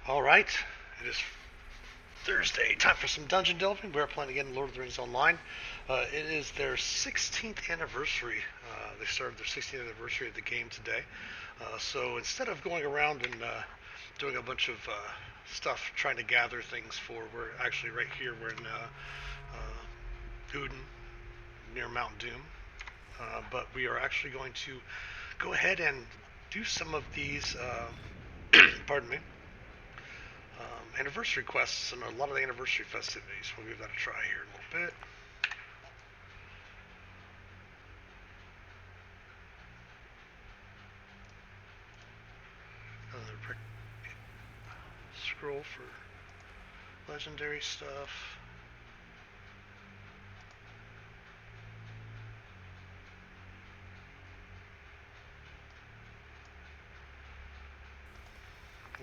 Alright, it is Thursday, time for some dungeon delving. We're playing again Lord of the Rings Online. It is their 16th anniversary. They started their 16th anniversary of the game today. So instead of going around and doing a bunch of stuff trying to gather things we're actually right here. We're in Uden, near Mount Doom. But we are actually going to go ahead and do some of these, pardon me, anniversary quests and a lot of the anniversary festivities. We'll give that a try here in a little bit. Another scroll for legendary stuff.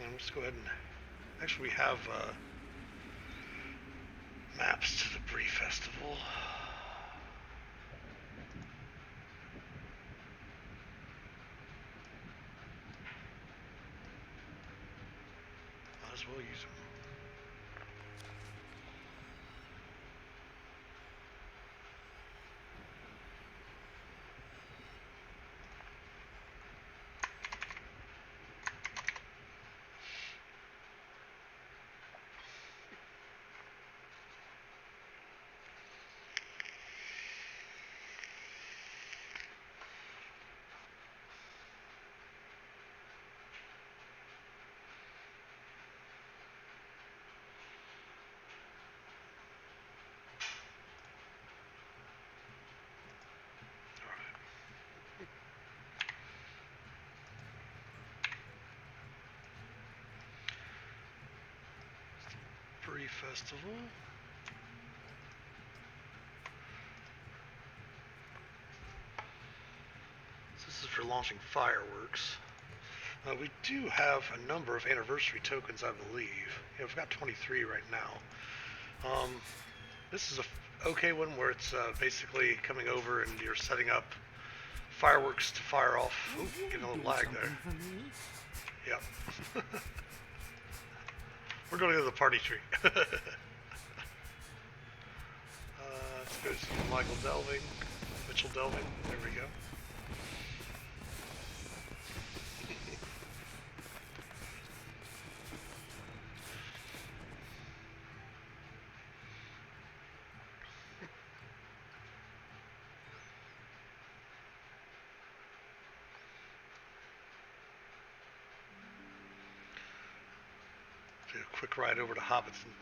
And let's go ahead and actually we have maps to the Bree Festival. Might as well use them. Bree Festival. This is for launching fireworks. We do have a number of anniversary tokens, I believe. Yeah, we've got 23 right now. This is a okay one where it's basically coming over and you're setting up fireworks to fire off. Ooh, getting a little lag there. Yep. We're going to go to the party tree. Let's go see Michael delving, Mitchell delving. There we go. Do a quick ride over to Hobbiton.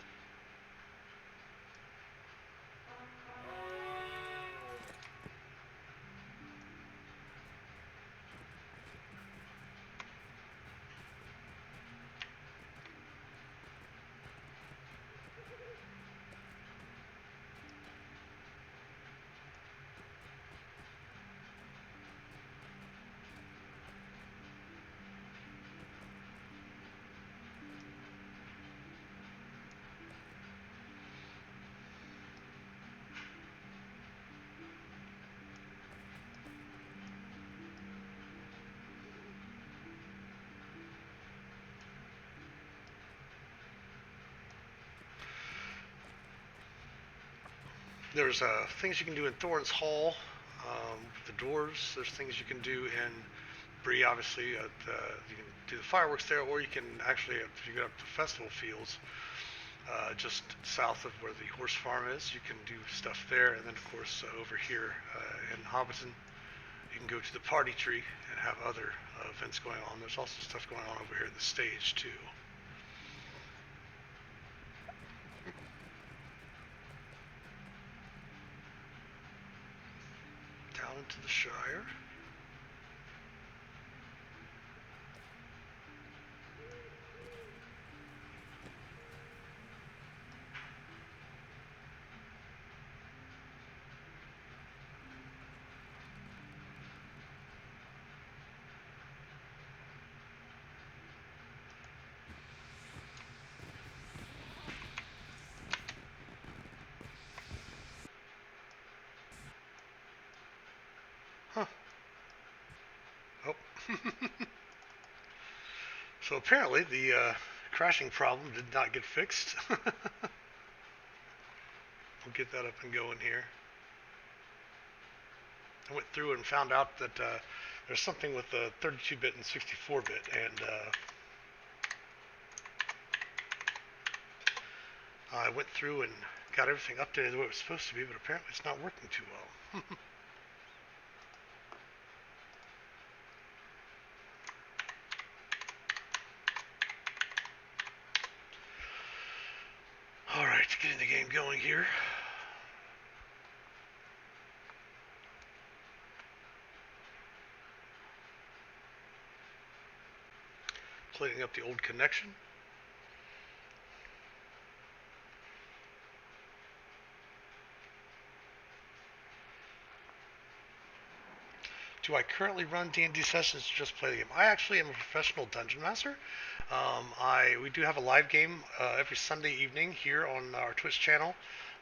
There's things you can do in Thorn's Hall, the dwarves. There's things you can do in Bree, obviously. You can do the fireworks there, or you can actually, if you go up to festival fields, just south of where the horse farm is, you can do stuff there. And then, of course, over here in Hobbiton, you can go to the party tree and have other events going on. There's also stuff going on over here at the stage, too. Down into the Shire. Huh. Oh. So apparently the crashing problem did not get fixed. We'll get that up and going here. I went through and found out that there's something with the 32-bit and 64-bit, and I went through and got everything updated the way it was supposed to be, but apparently it's not working too well. Alright, getting the game going here. Cleaning up the old connection. Do I currently run D&D sessions to just play the game? I actually am a professional dungeon master. We do have a live game every Sunday evening here on our Twitch channel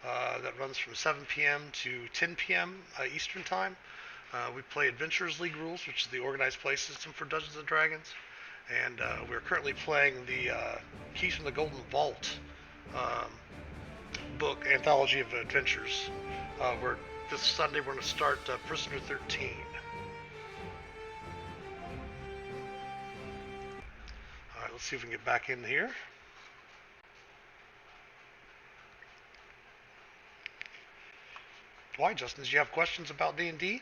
that runs from 7 p.m. to 10 p.m. Eastern Time. We play Adventurers League rules, which is the organized play system for Dungeons & Dragons. And we're currently playing the Keys from the Golden Vault book, Anthology of Adventures. This Sunday we're going to start Prisoner 13. Alright, let's see if we can get back in here. Why, Justin? Did you have questions about D&D?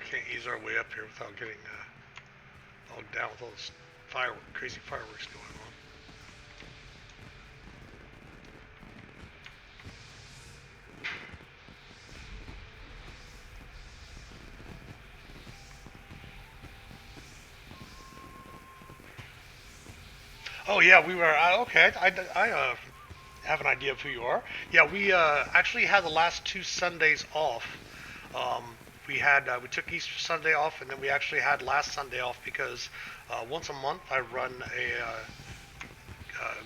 Can't ease our way up here without getting bogged down with all this crazy fireworks going on. Oh yeah, we were okay. I have an idea of who you are. Yeah, we actually had the last 2 Sundays off. We took Easter Sunday off, and then we actually had last Sunday off because once a month I run a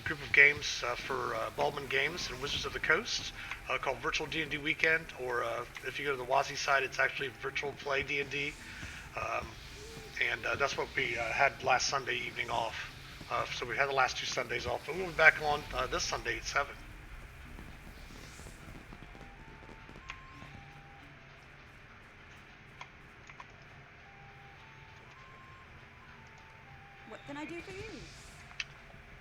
group of games for Baldwin Games and Wizards of the Coast called Virtual D&D Weekend, or if you go to the WASI site, it's actually Virtual Play D&D, and that's what we had last Sunday evening off. So we had the last 2 Sundays off, but we'll be back on this Sunday at 7. What can I do for you?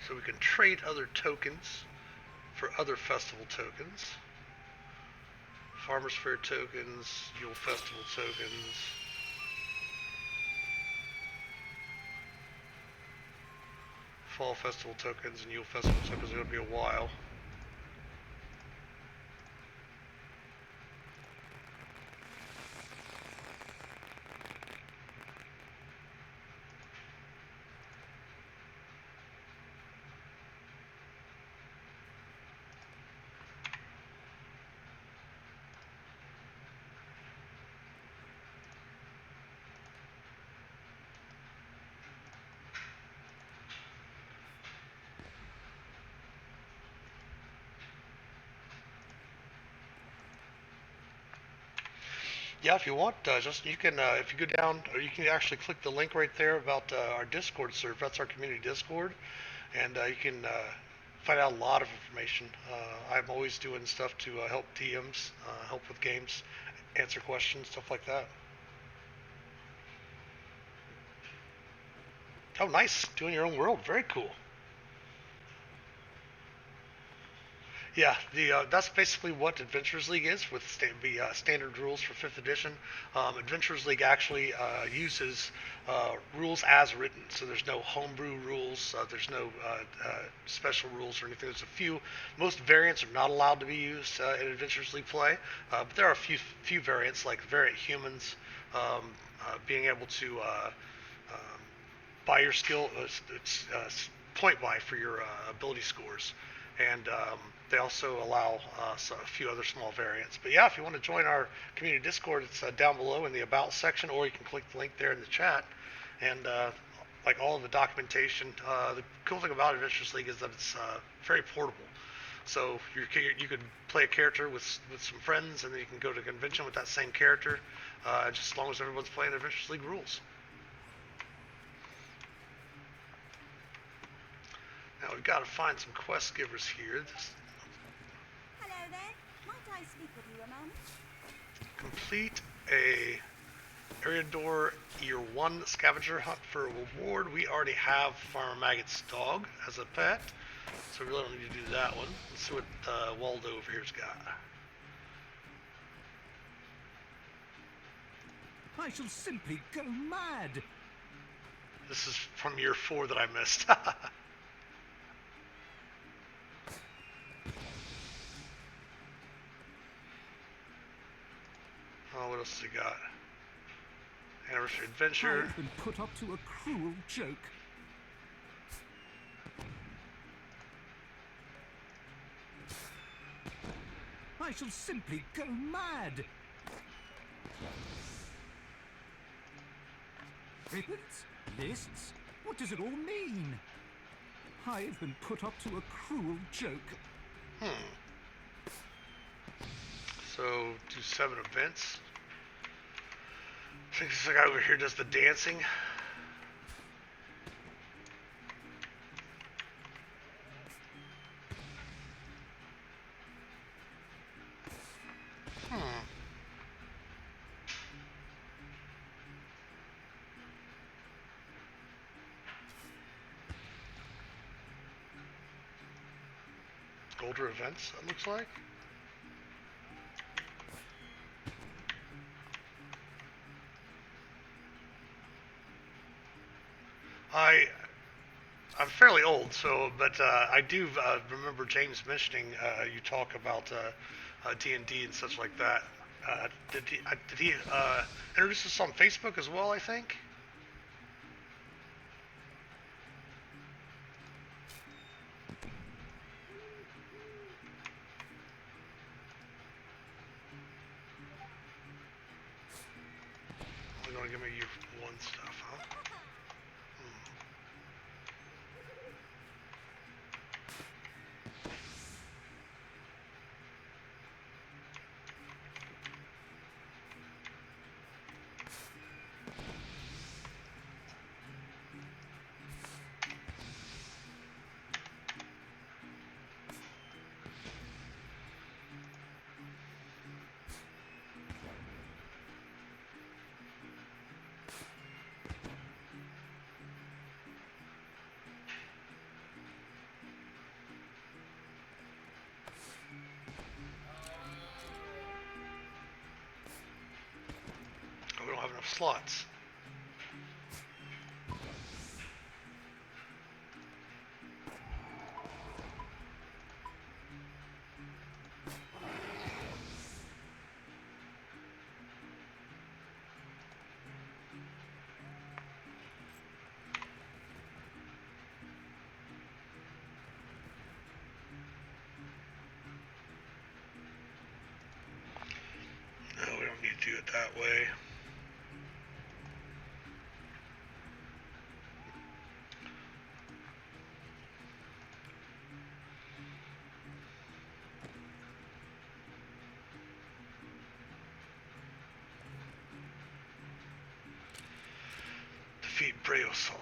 So we can trade other tokens for other festival tokens. Farmers Fair tokens, Yule Festival tokens. Fall Festival tokens and Yule Festival tokens are going to be a while. Yeah, if you want, Justin, you can, if you go down, or you can actually click the link right there about our Discord server. That's our community Discord, and you can find out a lot of information. I'm always doing stuff to help DMs, help with games, answer questions, stuff like that. Oh, nice. Doing your own world. Very cool. Yeah, that's basically what Adventurers League is, with standard rules for 5th edition. Adventurers League actually uses rules as written, so there's no homebrew rules, there's no special rules or anything. There's a few. Most variants are not allowed to be used in Adventurers League play, but there are a few variants, like variant humans, being able to buy your skill. It's point buy for your ability scores, and they also allow a few other small variants. But yeah, if you want to join our community Discord, it's down below in the About section, or you can click the link there in the chat. And like all of the documentation, the cool thing about Adventures League is that it's very portable. So you could play a character with some friends, and then you can go to a convention with that same character, just as long as everyone's playing Adventures League rules. Now we've got to find some quest givers here. Hello there. Might I speak with you a moment? Complete a Eriador Year 1 scavenger hunt for a reward. We already have Farmer Maggot's dog as a pet, so we really don't need to do that one. Let's see what Waldo over here's got. I shall simply go mad. This is from Year 4 that I missed. Oh, what else has he got? Anniversary Adventure. I've been put up to a cruel joke. I shall simply go mad. Ribbons? Lists? What does it all mean? I've been put up to a cruel joke. So, do 7 events. I think this guy over here does the dancing. Older events, it looks like. I'm fairly old, so but I do remember James mentioning you talk about D&D and such like that. Did he introduce us on Facebook as well? I think. You're gonna give me your one stuff, huh? We don't have enough slots. No, we don't need to do it that way. Defeat Breosol.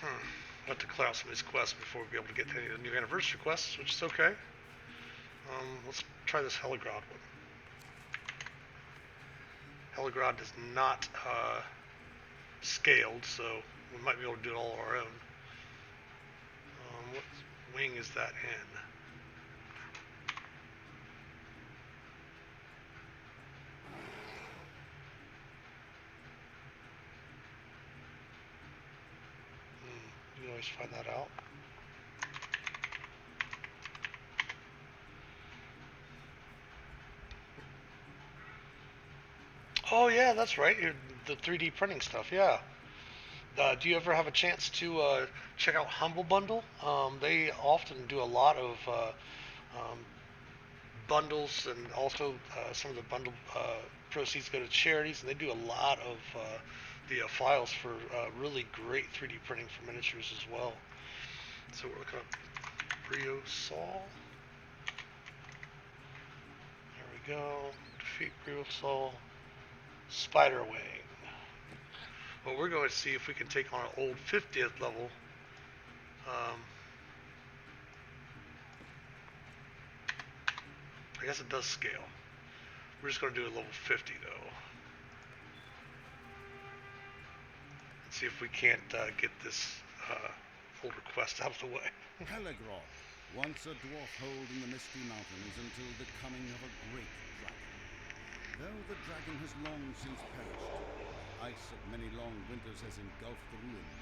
We'll have to clear out some of these quests before we be able to get to any of the new anniversary quests, which is okay. Let's try this Heligrod one. Heligrod is not scaled, so we might be able to do it all on our own. What wing is that in? You can always find that out. Oh yeah, that's right. The 3D printing stuff, yeah. Do you ever have a chance to check out Humble Bundle? They often do a lot of um, bundles, and also some of the bundle proceeds go to charities, and they do a lot of the files for really great 3D printing for miniatures as well. So we're looking at Brio Saul. There we go. Defeat Brio Saul. Spiderwing. Well, we're going to see if we can take on an old 50th level. I guess it does scale. We're just going to do a level 50 though. Let's see if we can't get this old request out of the way. Helagroth, once a dwarf hold in the Misty Mountains until the coming of a great dragon. Though the dragon has long since perished, the ice of many long winters has engulfed the ruins.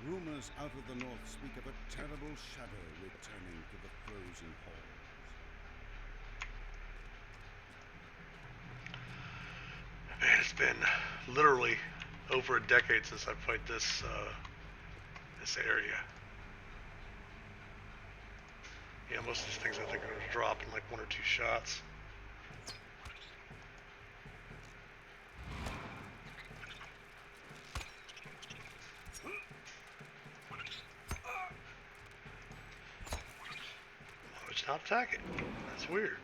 Rumors out of the north speak of a terrible shadow returning to the frozen halls. Man, it's been literally over a decade since I played this this area. Yeah, most of these things I think are going to drop in like 1 or 2 shots. Oh, it's not attacking. That's weird.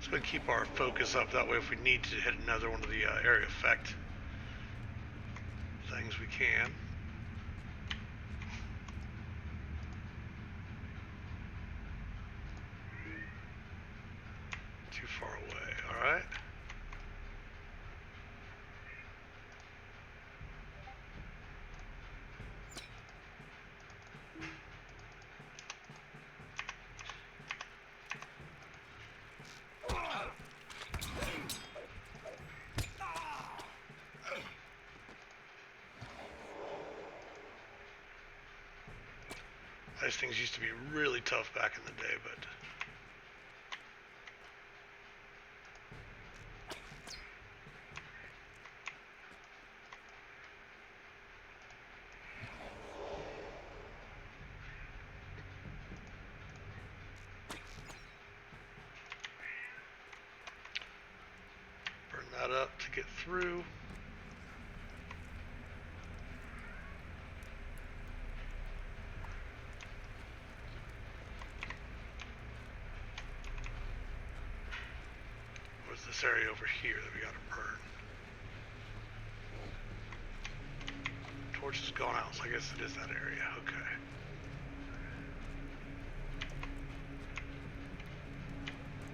Let's go and keep our focus up. That way, if we need to hit another one of the area effect things, we can. Too far away. All right. These things used to be really tough back in the day, but burn that up to get through. This area over here that we gotta burn. Torch is gone out, so I guess it is that area. Okay.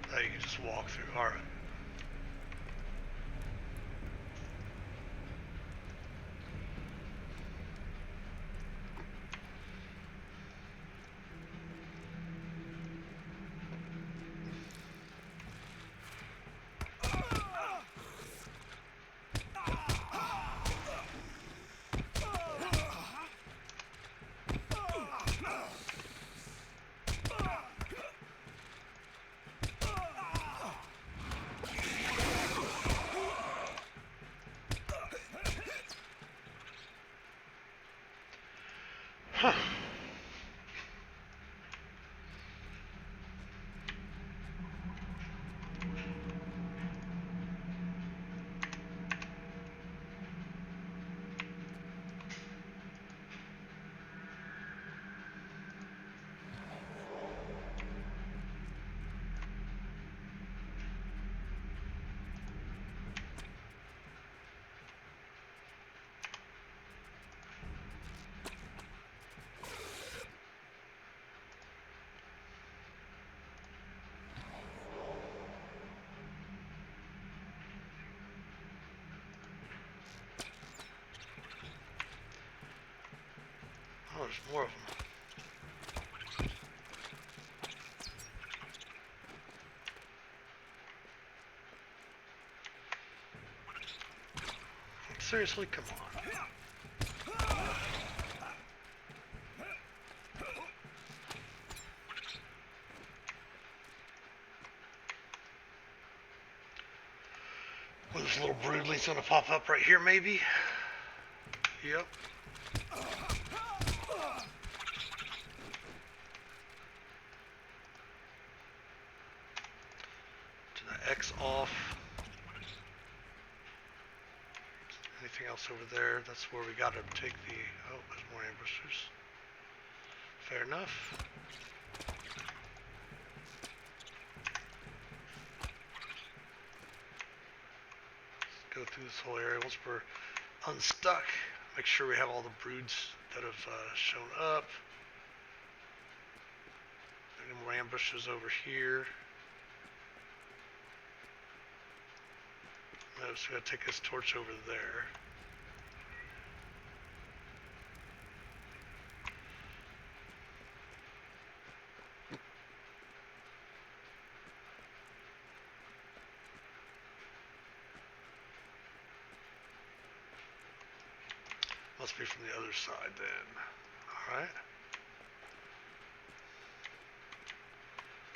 Now you can just walk through. Alright. Huh. Oh, there's more of them. Seriously, come on. Well, this little broodling's gonna pop up right here, maybe. Yep. Turn the X off. Anything else over there? That's where we gotta take the... Oh, there's more ambushers. Fair enough. Let's go through this whole area. Once we're unstuck, make sure we have all the broods that have shown up. Any more ambushes over here? No, so we gotta take this torch over there. Must be from the other side then. Alright.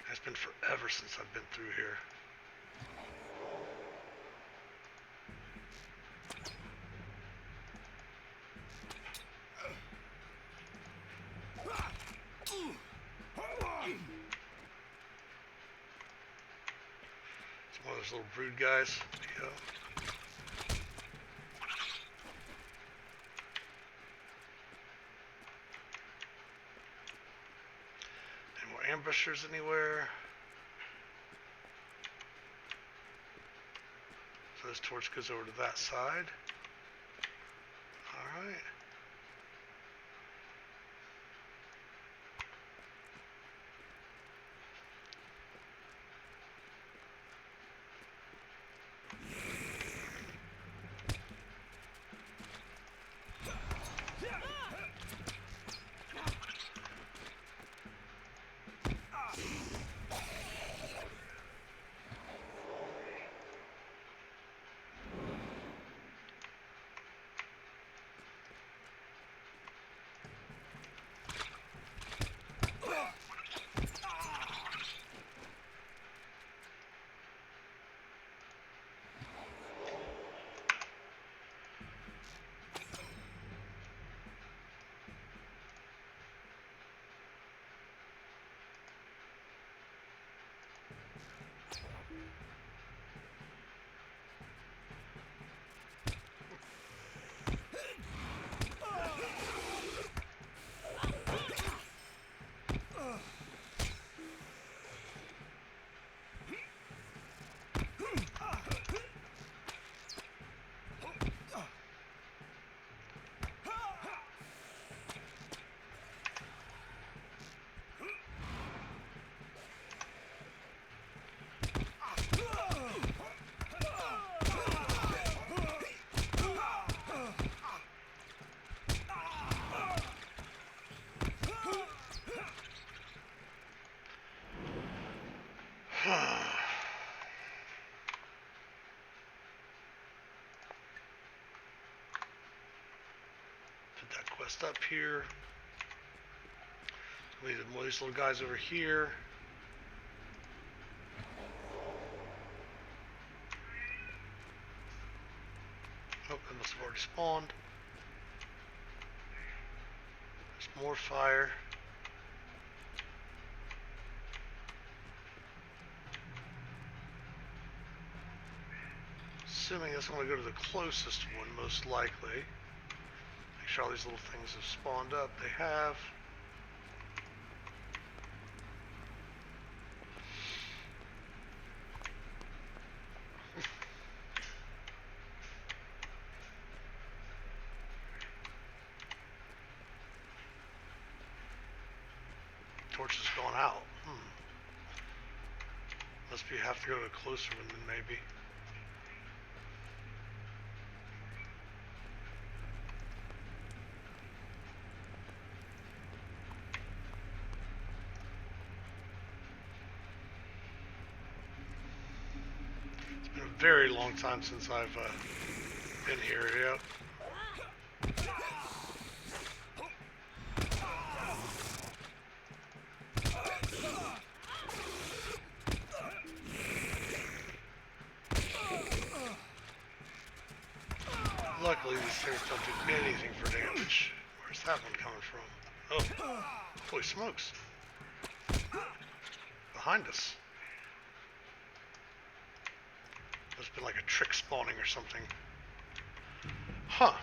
It's been forever since I've been through here. It's one of those little brood guys. There you go. Ambushers anywhere? So this torch goes over to that side. Alright. Put that quest up here. We need more of these little guys over here. Oh, they must have already spawned. There's more fire. Assuming it's going to go to the closest one, most likely. Make sure all these little things have spawned up. They have. Torch is going out. Must be have to go to a closer one then maybe. It's been a very long time since I've in here, yeah. Luckily, these things don't do anything for damage. Where's that one coming from? Oh, holy smokes. Behind us. Must have been like a trick spawning or something. Huh.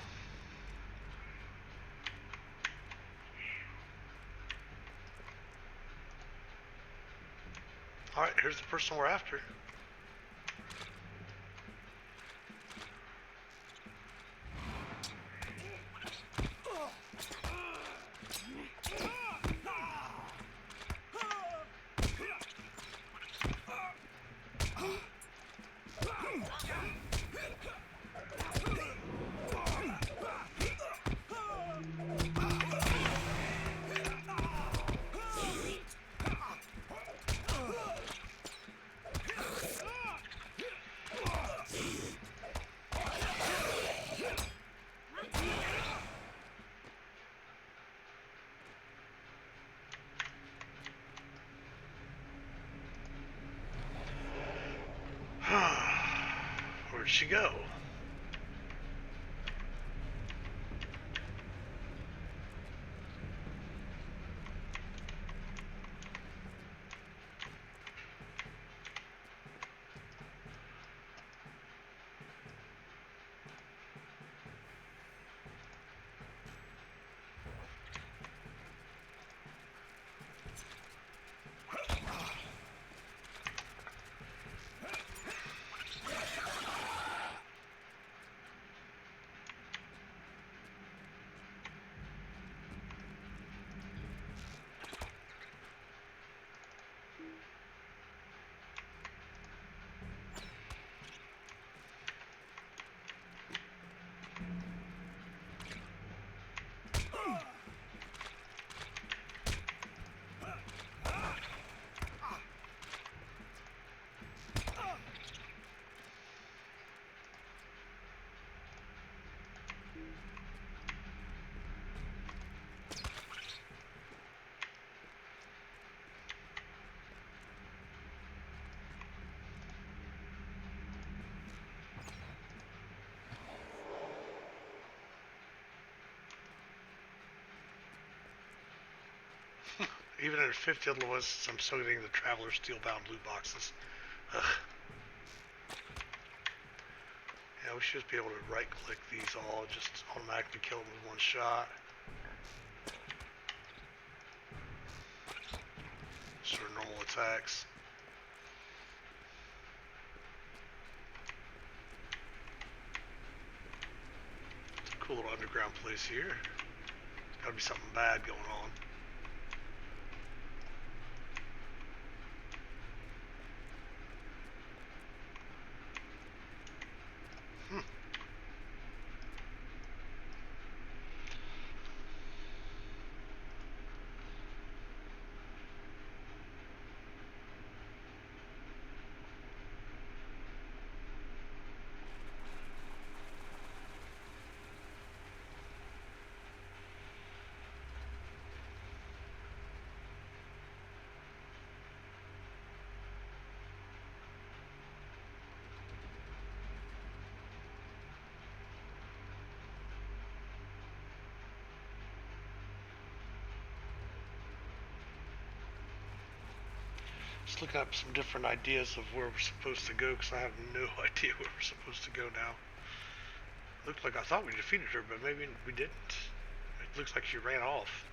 Alright, here's the person we're after. Where'd she go? Even at 50 other ones, I'm still getting the Traveler Steelbound loot boxes. Ugh. Yeah, we should be able to right-click these all, just automatically kill them with one shot. Sort of normal attacks. It's a cool little underground place here. There's gotta be something bad going on. Just looking up some different ideas of where we're supposed to go, because I have no idea where we're supposed to go now. Looked like I thought we defeated her, but maybe we didn't. It looks like she ran off.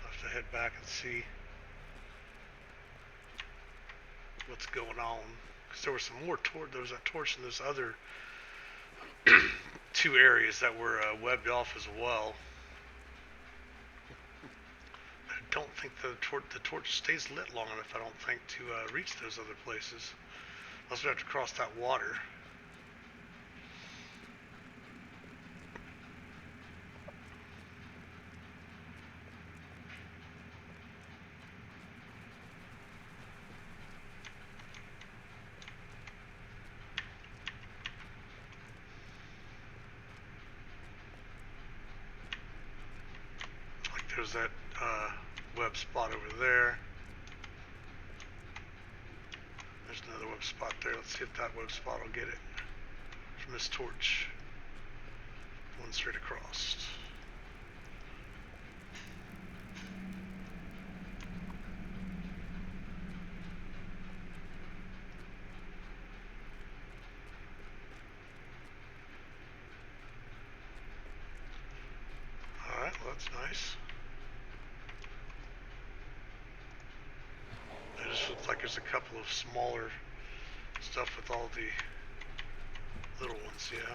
I'll have to head back and see what's going on. Because there was some more there was a torch in those other two areas that were webbed off as well. I don't think the torch stays lit long enough, I don't think, to reach those other places. Unless we have to cross that water. There's that web spot over there. There's another web spot there. Let's see if that web spot will get it from this torch. One straight across. Alright, well that's nice. It just looks like there's a couple of smaller stuff with all the little ones, yeah.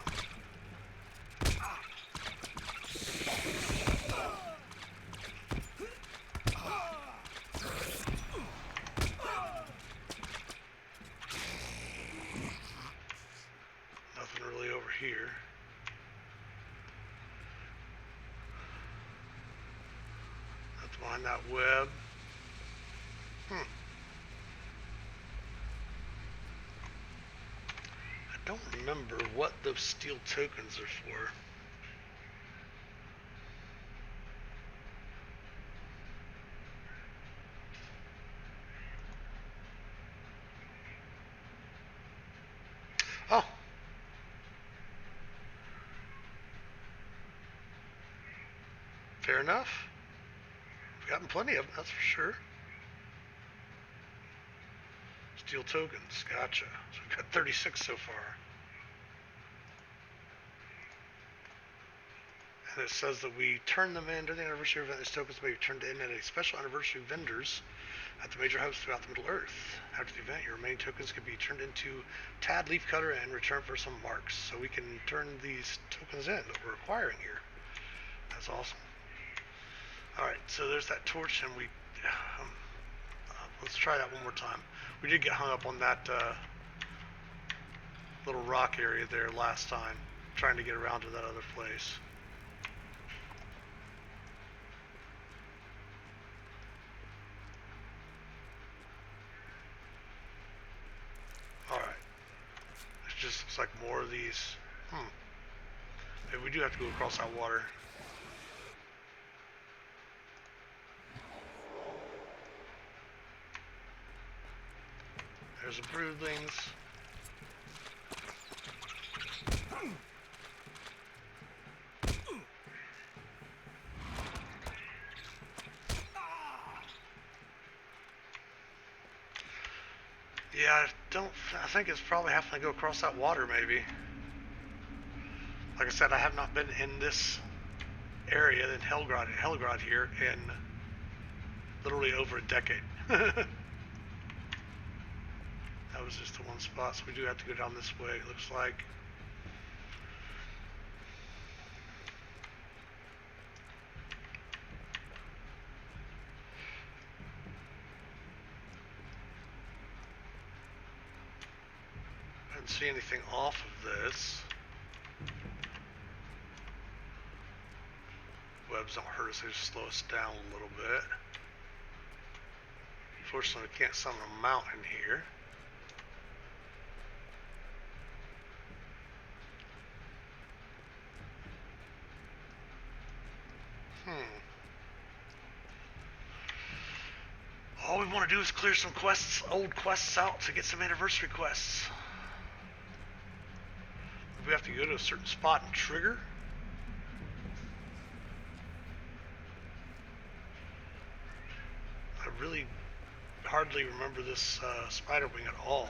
Nothing really over here. That's behind that web. I don't remember what those steel tokens are for. Oh. Fair enough. We've gotten plenty of them, that's for sure. Steel tokens, gotcha. So we've got 36 so far. And it says that we turn them in during the anniversary event. These tokens may be turned in at a special anniversary vendors at the major hubs throughout the Middle Earth. After the event, your remaining tokens can be turned into Tad Leafcutter and return for some marks. So we can turn these tokens in that we're acquiring here. That's awesome. Alright, so there's that torch, and we... let's try that one more time. We did get hung up on that little rock area there last time, trying to get around to that other place. Alright. It just looks like more of these. Maybe we do have to go across that water. There's the broodlings. Yeah, I think it's probably having to go across that water maybe. Like I said, I have not been in this area in Helgrad here in literally over a decade. That was just the one spot, so we do have to go down this way, it looks like. I didn't see anything off of this. Webs don't hurt us, they just slow us down a little bit. Unfortunately, we can't summon a mountain here. All we want to do is clear some quests, old quests out to get some anniversary quests. We have to go to a certain spot and trigger. I really hardly remember this spider wing at all.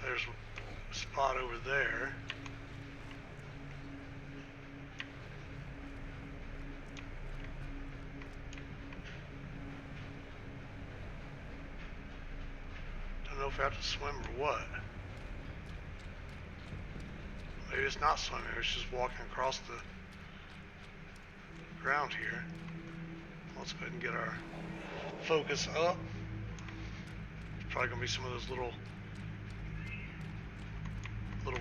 There's a spot over there. Don't know if I have to swim or what. Maybe it's not swimming, it's just walking across the ground here. Let's go ahead and get our focus up. There's probably gonna be some of those little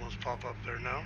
ones pop up there now.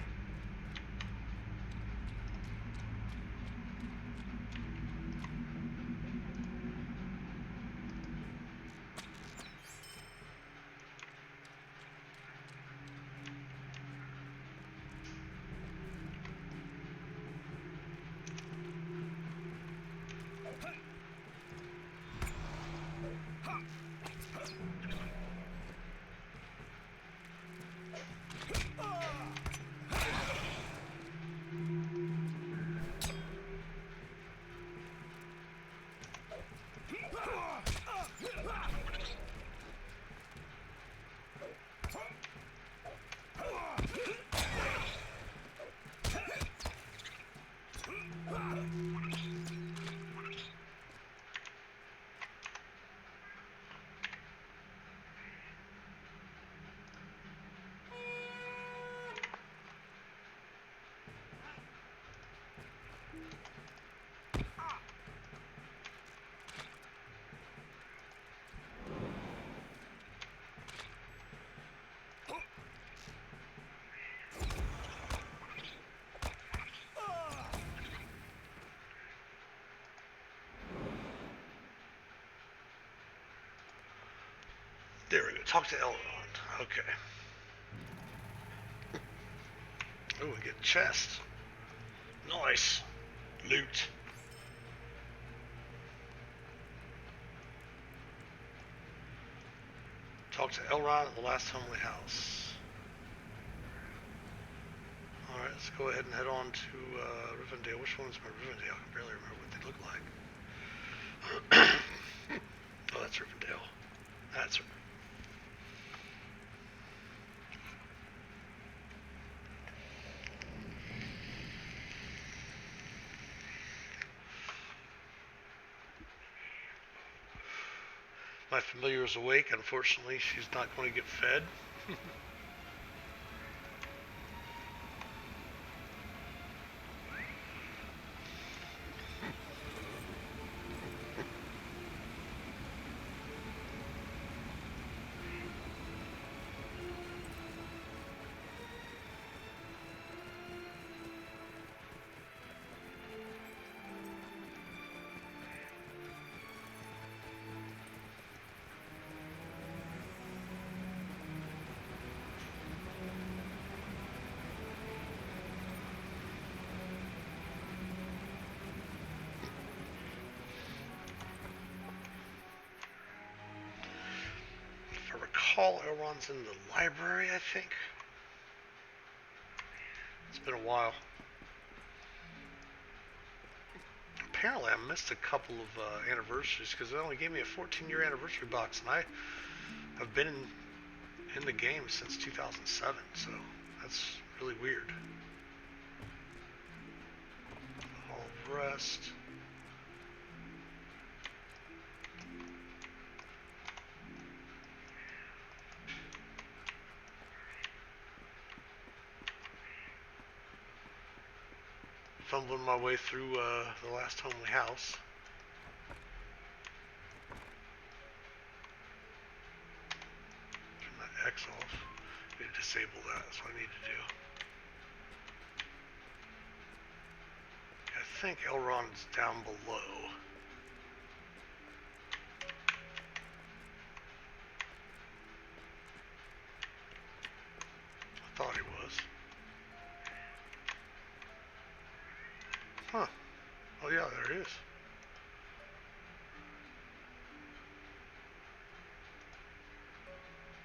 There we go. Talk to Elrond. Okay. Oh, we get a chest. Nice. Loot. Talk to Elrond at the last homely house. Alright, let's go ahead and head on to Rivendell. Which one's my Rivendell? I can barely remember what they look like. Oh, that's Rivendell. That's her. My familiar is awake. Unfortunately, she's not going to get fed. Elrond's in the library, I think. It's been a while. Apparently, I missed a couple of anniversaries because they only gave me a 14-year anniversary box, and I've been in the game since 2007, so that's really weird. All rest. Fumbling my way through the last homely house. Turn that X off. I need to disable that. That's what I need to do. I think Elrond's down below. I thought he was. Huh. Oh yeah, there it is.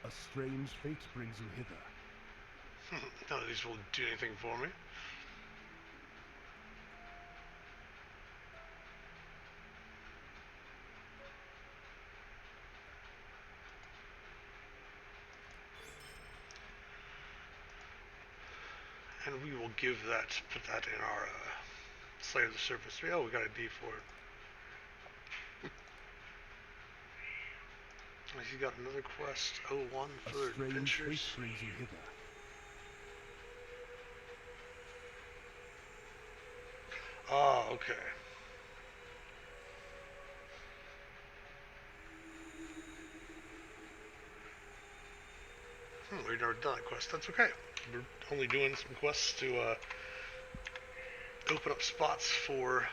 A strange fate brings you hither. None of these will do anything for me. And we will give that, put that in our Slayer of the Serpent 3. Oh, we got a D for it. He's got another quest, 01, for adventures. Fate brings you hither. Ah, okay. We've never done that quest. That's okay. We're only doing some quests to open up spots for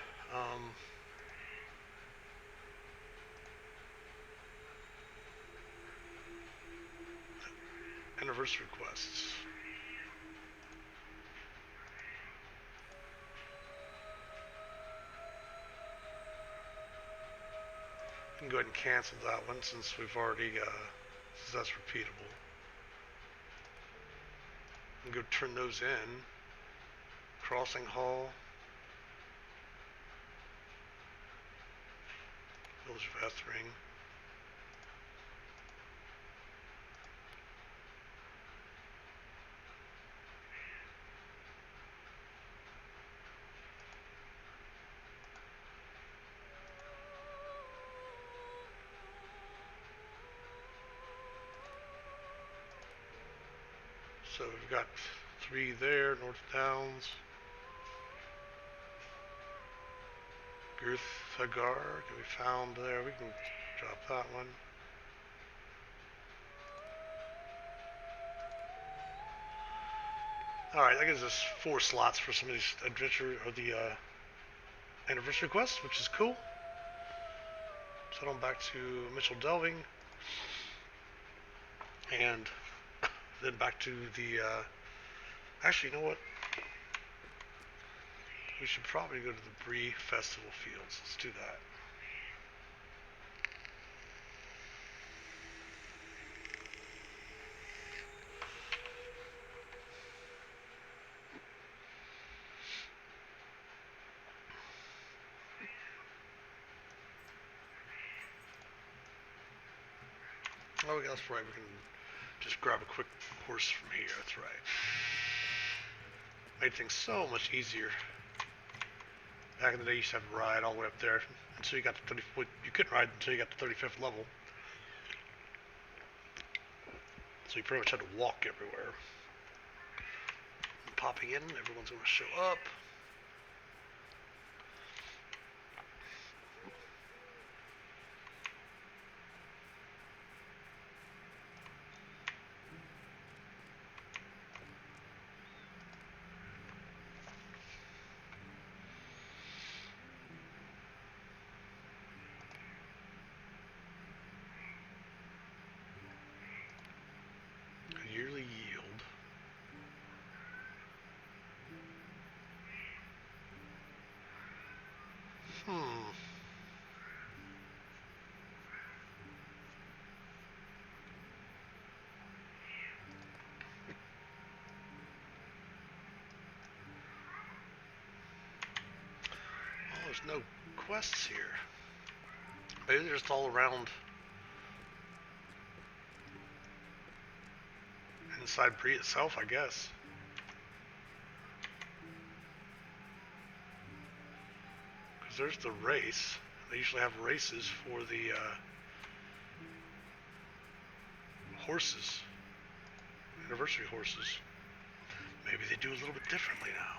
anniversary quests. We can go ahead and cancel that one since we've already, since that's repeatable. And go turn those in. Crossing Hall. Village of Ethring. So we've got 3 there, North Downs. Girthagar can be found there. We can drop that one. Alright, that gives us 4 slots for some of these adventure or the anniversary quests, which is cool. So head on back to Mitchell Delving. and then back to the, actually, you know what? We should probably go to the Brie Festival Fields. Let's do that. Oh, yeah, that's right. We can just grab a quick horse from here. That's right. Made things so much easier. Back in the day, you used to have to ride all the way up there until you got to 30. You couldn't ride until you got to 35th level. So you pretty much had to walk everywhere. And popping in, everyone's going to show up. Yearly yield. Oh, there's no quests here. Maybe they're just all around inside Brie itself, I guess. Because there's the race. They usually have races for the horses, anniversary horses. Maybe they do a little bit differently now.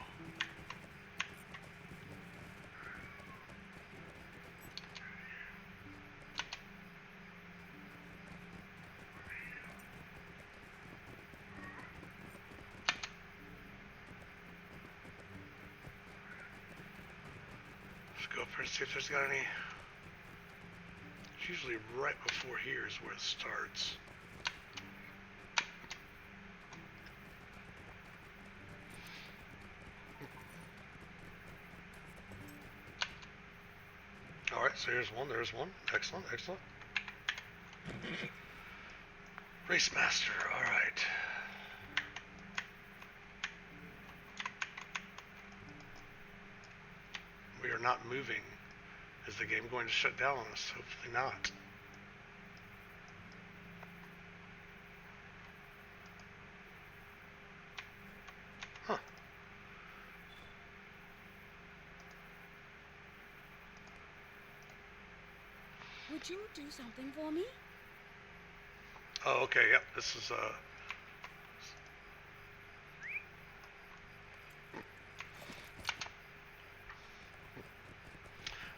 Let's go up here and see if there's got any. It's usually right before here is where it starts. Alright, so here's one, there's one. Excellent, excellent. Race Master, alright. We are not moving. Is the game going to shut down on us? Hopefully not. Huh. Would you do something for me? Oh, okay, yep, this is,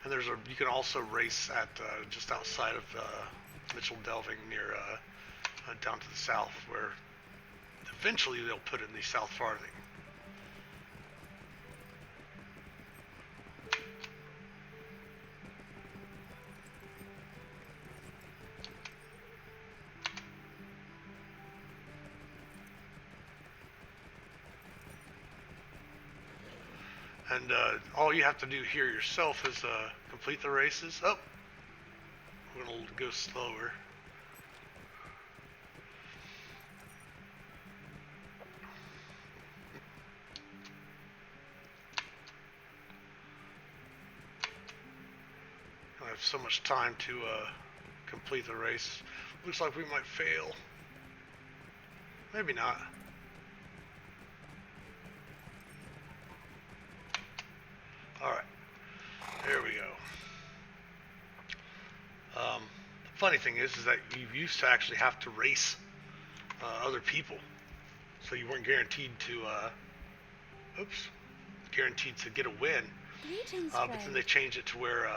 and there's a, you can also race at, just outside of, Mitchell Delving near, down to the south, where eventually they'll put in the South Farthing. And all you have to do here yourself is complete the races. Oh, we're gonna go slower. I have so much time to complete the race. Looks like we might fail. Maybe not. Alright, there we go. The funny thing is that you used to actually have to race other people. So you weren't guaranteed to, guaranteed to get a win. Greetings, But then they changed it to where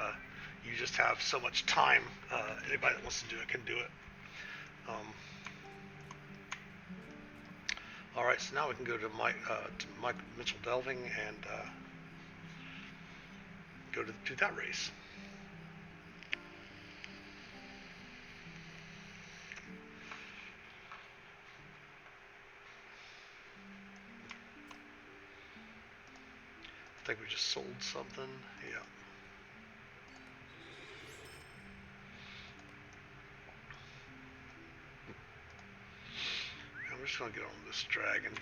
you just have so much time, anybody that wants to do it can do it. Alright, so now we can go to Mike Mitchell Delving and go to do that race. think we just sold something. Yeah. And we're just gonna get on this dragon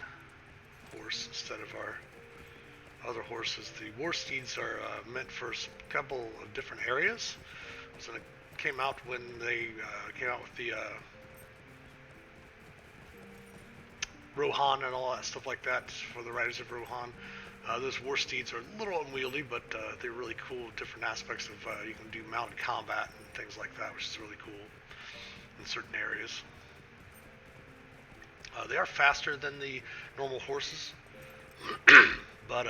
horse instead of our other horses. The war steeds are meant for a couple of different areas. So it came out when they came out with the Rohan and all that stuff like that for the Riders of Rohan. Those war steeds are a little unwieldy, but they're really cool. Different aspects of you can do mounted combat and things like that, which is really cool in certain areas. They are faster than the normal horses, but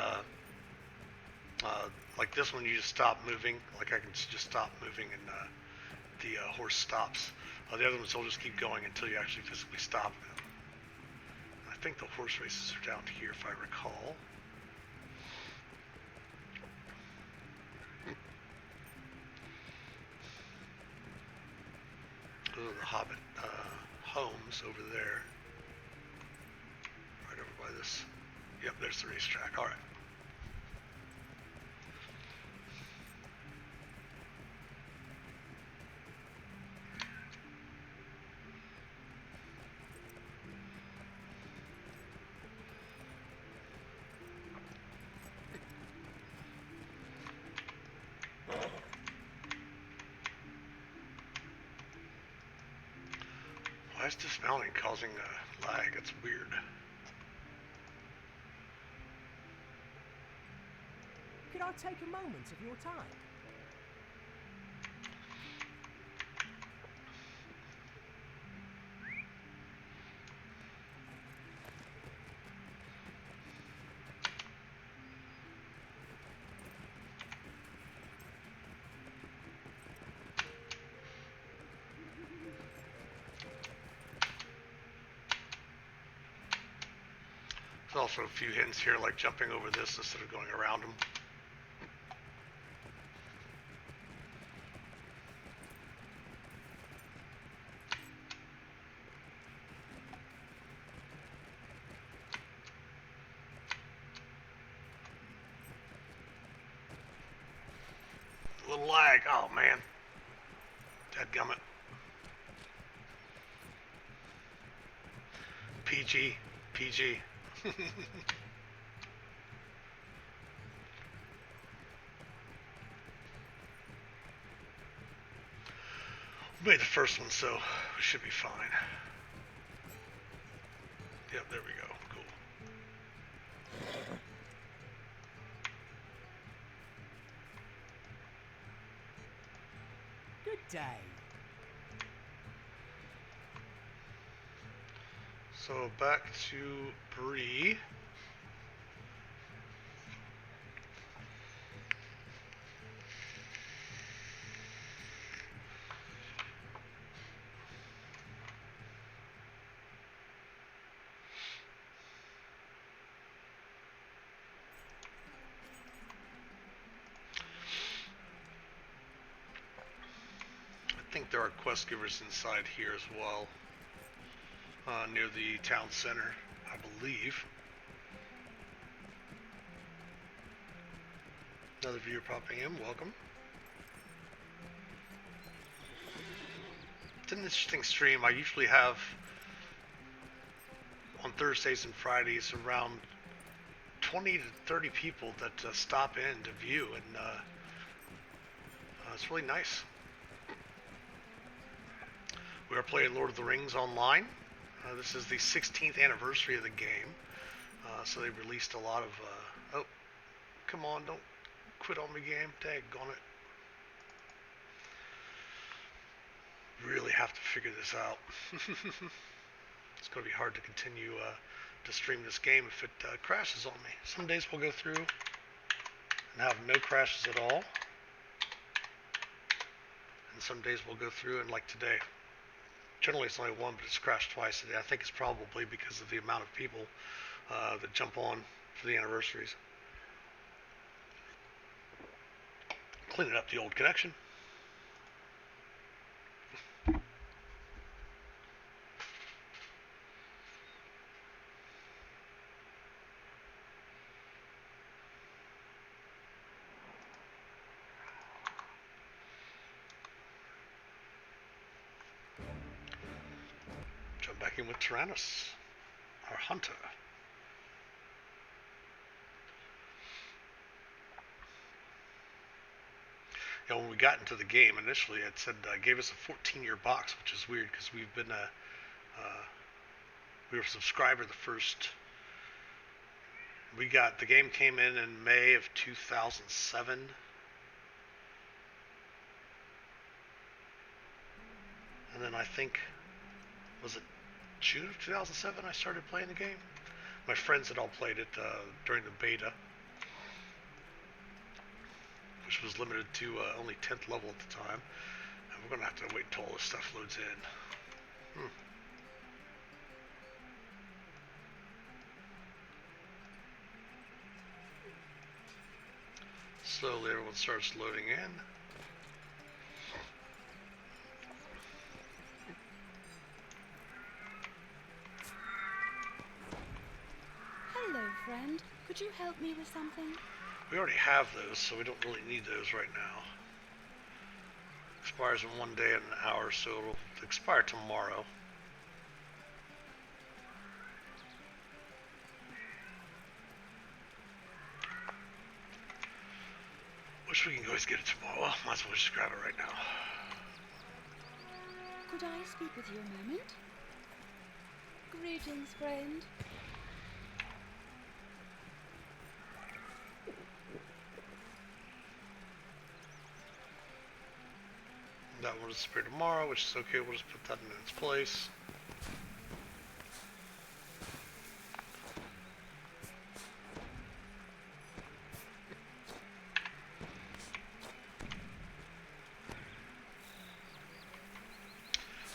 like this one, you just stop moving. Like I can just stop moving, and the horse stops. The other ones will just keep going until you actually physically stop them. I think the horse races are down here, if I recall. Those are the Hobbit homes over there. Right over by this. Yep, there's the racetrack. Alright. Why is dismounting causing lag? It's weird. Could I take a moment of your time? There's also a few hints here, like jumping over this instead of going around them. A little lag. Oh man. Dadgummit. PG. PG. We made the first one, so we should be fine. Yep, there we go. Cool. Good day. So back to Bree. I think there are quest givers inside here as well. Near the town center, I believe. Another viewer popping in, welcome. It's an interesting stream. I usually have, on Thursdays and Fridays, around 20 to 30 people that stop in to view, and it's really nice. We are playing Lord of the Rings online. This is the 16th anniversary of the game, so they released a lot of, oh, come on, don't quit on me, game, daggone it. Really have to figure this out. It's going to be hard to continue to stream this game if it crashes on me. Some days we'll go through and have no crashes at all, and some days we'll go through and like today. Generally it's only one, but it's crashed twice today. I think it's probably because of the amount of people that jump on for the anniversaries. Cleaning up the old connection. back in with Tyrannus, our hunter. Yeah, when we got into the game initially, it said gave us a 14-year box, which is weird because we've been we were a subscriber the first. The game came in May of 2007. And then I think, was it June of 2007 I started playing the game? My friends had all played it during the beta, which was limited to only 10th level at the time. And we're going to have to wait until all this stuff loads in. Slowly everyone starts loading in. Hello, friend. Could you help me with something? We already have those, so we don't really need those right now. Expires in 1 day and an hour, so it'll expire tomorrow. Wish we can always get it tomorrow. Well, might as well just grab it right now. Could I speak with you a moment? Greetings, friend. That will disappear tomorrow, which is okay. We'll just put that in its place.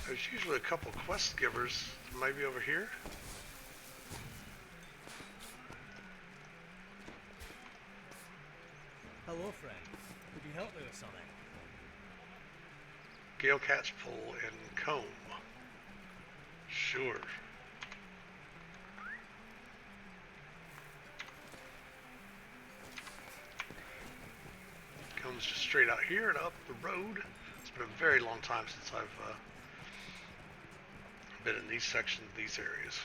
There's usually a couple quest givers, maybe over here. Hello, friend. Could you help me with something? Gale Cat's Pole and Comb. Sure. Comb's just straight out here and up the road. It's been a very long time since I've been in these sections, these areas.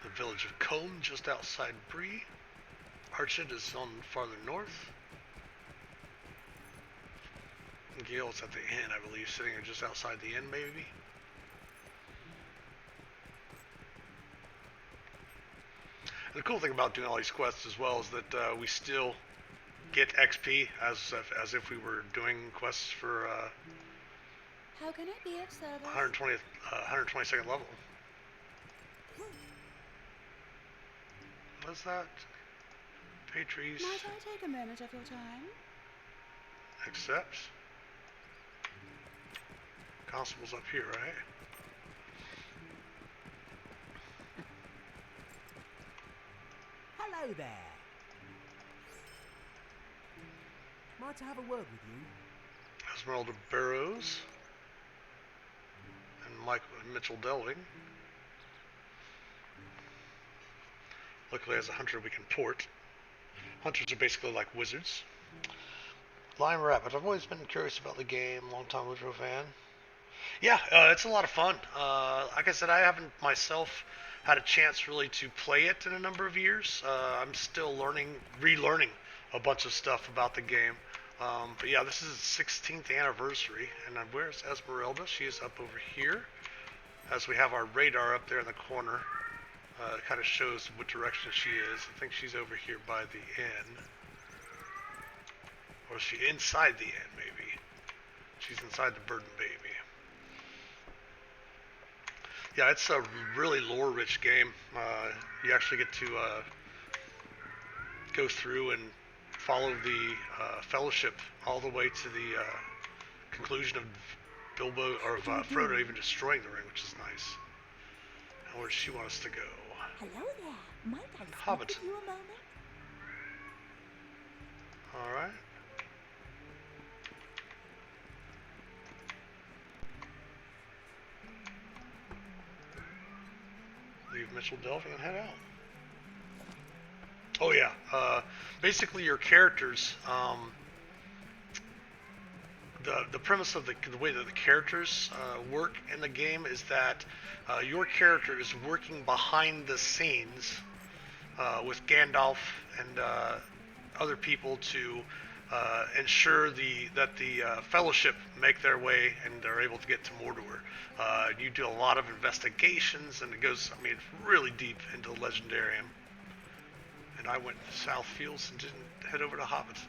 The village of Combe, just outside Bree. Archit is on farther north. Gale's at the inn, I believe, sitting just outside the inn, maybe. And the cool thing about doing all these quests as well is that we still get XP as if we were doing quests for How can I be of service? 122nd level. What's that? Patrice Might I take a moment of your time? accepts. Constable's up here, right? Hello there. Might I have a word with you? Esmeralda Burrows and Mitchell Delving. Luckily, as a hunter, we can port. Hunters are basically like wizards. Lime Rabbit. I've always been curious about the game. Long-time Woodrow fan. Yeah, it's a lot of fun. Like I said, I haven't myself had a chance really to play it in a number of years. I'm still relearning a bunch of stuff about the game. But yeah, this is its 16th anniversary. And where's Esmeralda? She is up over here. As we have our radar up there in the corner. It kind of shows what direction she is. I think she's over here by the inn. Or is she inside the inn, maybe? She's inside the Burden Baby. Yeah, it's a really lore-rich game. You actually get to go through and follow the Fellowship all the way to the conclusion of Bilbo or Frodo even destroying the ring, which is nice. And where does she want us to go? Hello there. Might I speak Hobbit. with you a moment? All right. Leave Mitchell Delving and head out. Oh yeah. Basically, your characters. The premise of the way that the characters work in the game is that your character is working behind the scenes with Gandalf and other people to ensure that the Fellowship make their way and they're able to get to Mordor. You do a lot of investigations, and it goes, I mean, it's really deep into the Legendarium. And I went south fields and didn't head over to Hobbiton.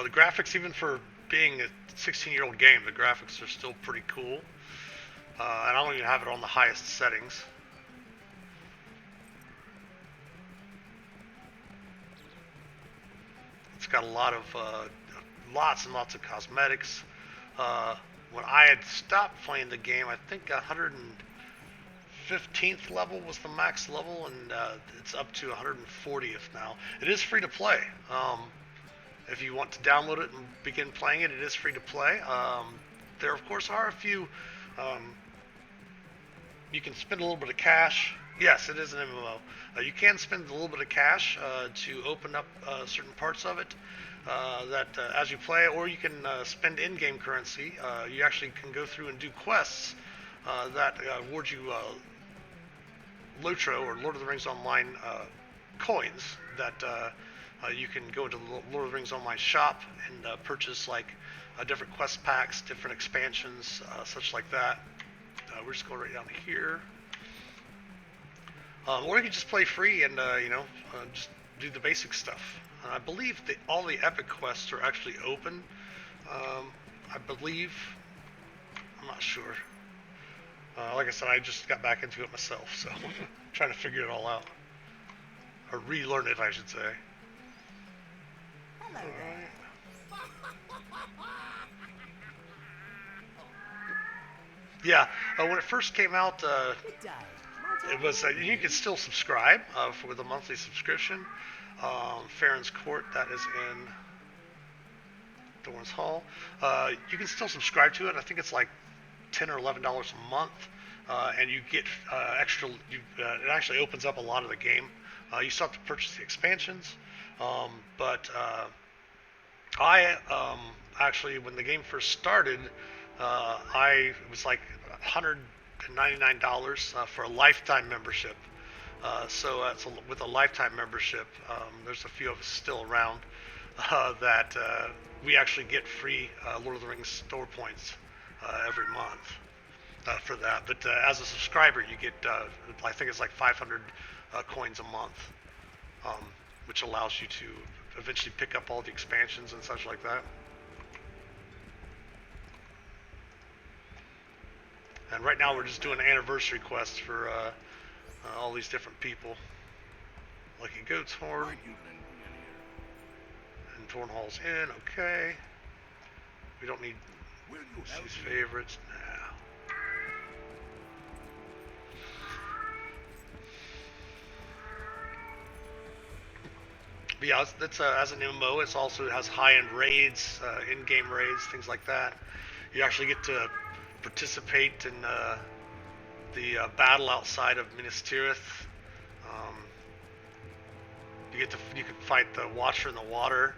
The graphics, even for being a 16-year-old game, the graphics are still pretty cool. And I don't even have it on the highest settings. It's got a lot of, lots and lots of cosmetics. When I had stopped playing the game, I think 115th level was the max level, and it's up to 140th now. It is free to play. If you want to download it and begin playing it, it is free to play. There, of course, are a few. You can spend a little bit of cash. Yes, it is an MMO. You can spend a little bit of cash to open up certain parts of it as you play, or you can spend in-game currency. You actually can go through and do quests that award you Lotro, or Lord of the Rings Online coins that you can go into the Lord of the Rings Online shop and purchase like different quest packs, different expansions, such like that. We're just going right down here. Or you can just play free and just do the basic stuff. I believe that all the epic quests are actually open. I believe. I'm not sure. Like I said, I just got back into it myself, so trying to figure it all out. Or relearn it, I should say. Hello there. Yeah, when it first came out, Good day. it was you could still subscribe for the monthly subscription. Farron's Court, that is in Thorns Hall. You can still subscribe to it. I think it's like $10 or $11 a month, and you get extra. It actually opens up a lot of the game. You still have to purchase the expansions, but I actually, when the game first started, it was like $199 for a lifetime membership. So with a lifetime membership, there's a few of us still around that we actually get free Lord of the Rings store points every month for that. But as a subscriber, you get, I think it's like 500 coins a month, which allows you to eventually pick up all the expansions and such like that. And right now we're just doing anniversary quests for all these different people. Lucky Goat's Horn. And Thornhall's Inn, okay. We don't need these favorites now. But yeah, it's as an MMO, it also has high-end raids, in-game raids, things like that. You actually get to participate in the battle outside of Minas Tirith. You can fight the Watcher in the water.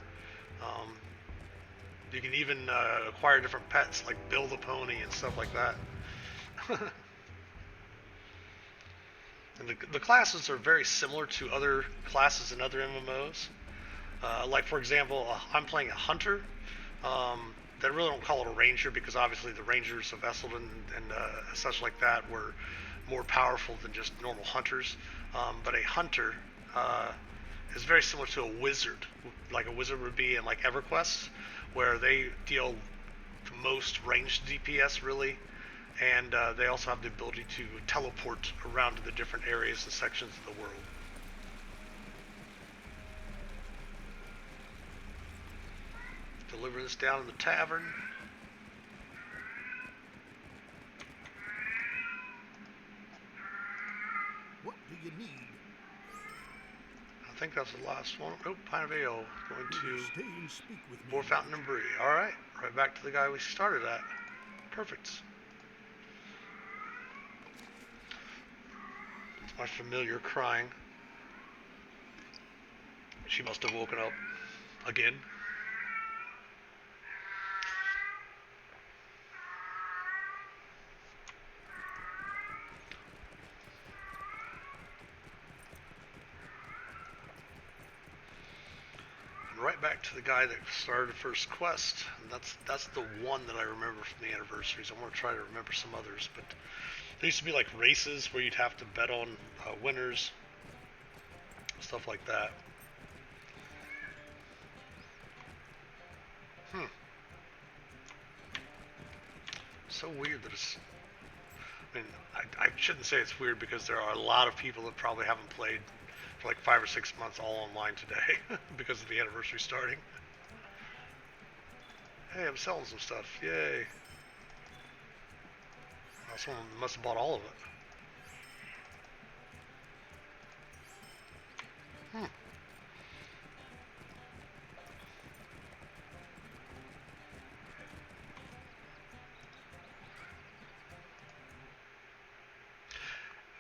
You can even acquire different pets like Bill the Pony and stuff like that. And the classes are very similar to other classes in other MMOs. Like for example, I'm playing a hunter. They really don't call it a ranger because obviously the rangers of Esselden and such like that were more powerful than just normal hunters. But a hunter is very similar to a wizard, like a wizard would be in like EverQuest, where they deal the most ranged DPS really, and they also have the ability to teleport around to the different areas and sections of the world. Deliver this down in the tavern. What do you need? think that's the last one. Oh, Pine Vale. Going to Stay and speak with me. Boar Fountain and Brewery. Alright, right back to the guy we started at. Perfect. It's my familiar crying. She must have woken up again. And right back to the guy that started the first quest. And that's the one that I remember from the anniversaries. I'm going to try to remember some others, but there used to be like races where you'd have to bet on winners, stuff like that. So weird that it's... I mean, I shouldn't say it's weird because there are a lot of people that probably haven't played for like 5 or 6 months all online today because of the anniversary starting. Hey, I'm selling some stuff. Yay. Oh, someone must have bought all of it.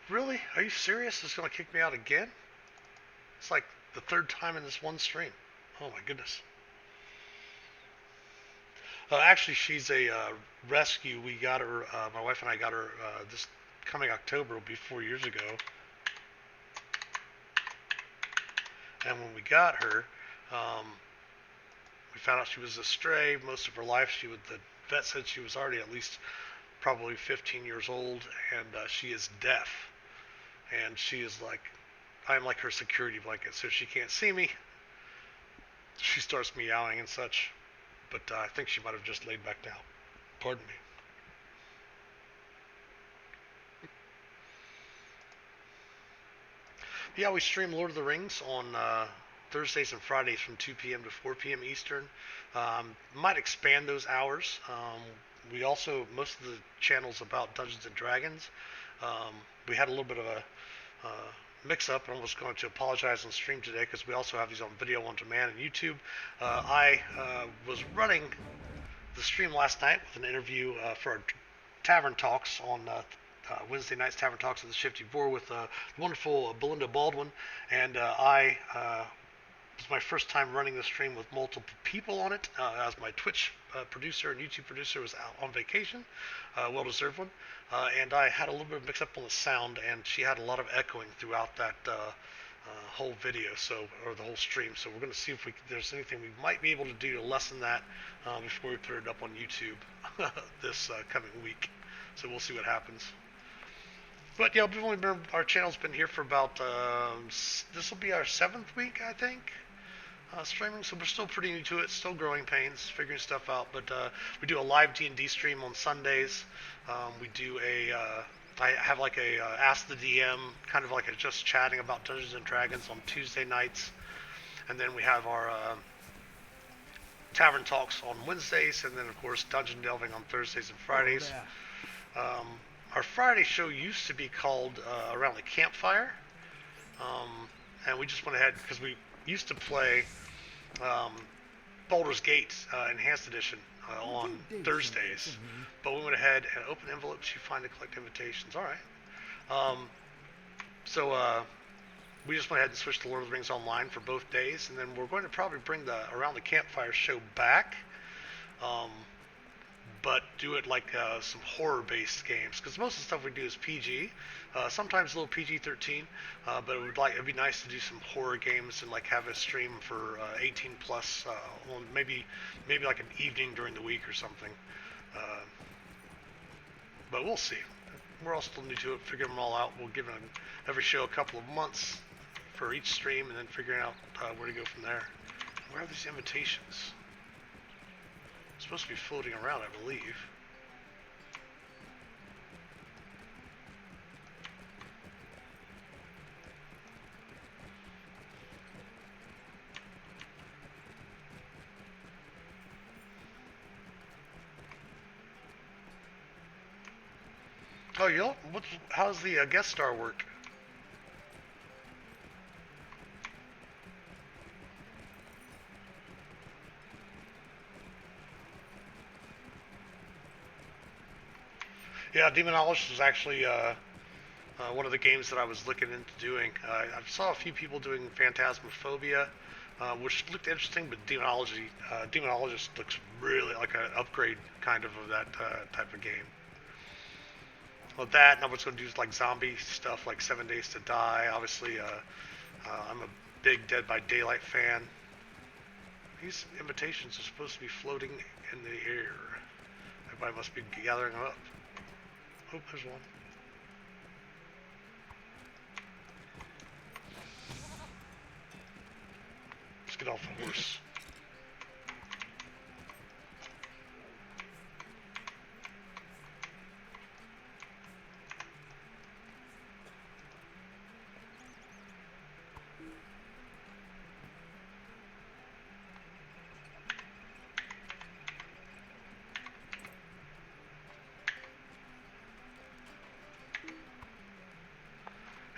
Really? Are you serious? It's going to kick me out again? It's like the third time in this one stream. Oh my goodness. Actually, she's a rescue. We got her, my wife and I got her this coming October, will be 4 years ago. And when we got her, we found out she was a stray. Most of her life, the vet said she was already at least probably 15 years old, and she is deaf. And she is like, I'm like her security blanket, so if she can't see me, she starts meowing and such. But I think she might have just laid back down. Pardon me. Yeah, we stream Lord of the Rings on Thursdays and Fridays from 2 p.m. to 4 p.m. Eastern. Might expand those hours. We also, most of the channels about Dungeons and Dragons. We had a little bit of a mix-up, and I was going to apologize on stream today because we also have these on video on demand on YouTube. I was running the stream last night with an interview for our Tavern Talks on Wednesday night's Tavern Talks at the Shifty Boar with the wonderful Belinda Baldwin, and it was my first time running the stream with multiple people on it, as my Twitch producer and YouTube producer was out on vacation, well-deserved one, and I had a little bit of mix-up on the sound, and she had a lot of echoing throughout that whole video, or the whole stream. So we're going to see if there's anything we might be able to do to lessen that before we put it up on YouTube this coming week. So we'll see what happens. But yeah, our channel's been here for about this will be our 7th week, I think, streaming. So we're still pretty new to it, still growing pains, figuring stuff out. But we do a live D&D stream on Sundays. We do I have like a Ask the DM, kind of like a just chatting about Dungeons and Dragons on Tuesday nights, and then we have our Tavern Talks on Wednesdays, and then of course Dungeon Delving on Thursdays and Fridays. Our Friday show used to be called Around the Campfire, and we just went ahead because we used to play Baldur's Gate Enhanced Edition on Thursdays, but we went ahead and open envelopes you find to collect invitations. All right. So we just went ahead and switched to Lord of the Rings Online for both days, and then we're going to probably bring the Around the Campfire show back. But do it like some horror-based games, because most of the stuff we do is PG, sometimes a little PG-13, but it'd be nice to do some horror games and like have a stream for 18 plus, on maybe like an evening during the week or something. But we'll see. We're all still new to it, figuring them all out. We'll give every show a couple of months for each stream, and then figuring out where to go from there. Where are these invitations? Supposed to be floating around, I believe. Oh, how's the guest star work? Yeah, Demonologist was actually one of the games that I was looking into doing. I saw a few people doing Phantasmophobia, which looked interesting, but Demonologist looks really like an upgrade kind of that type of game. Well, that, and I was going to do like zombie stuff like 7 Days to Die. Obviously, I'm a big Dead by Daylight fan. These invitations are supposed to be floating in the air. Everybody must be gathering them up. Oh, there's one. Let's get off the horse.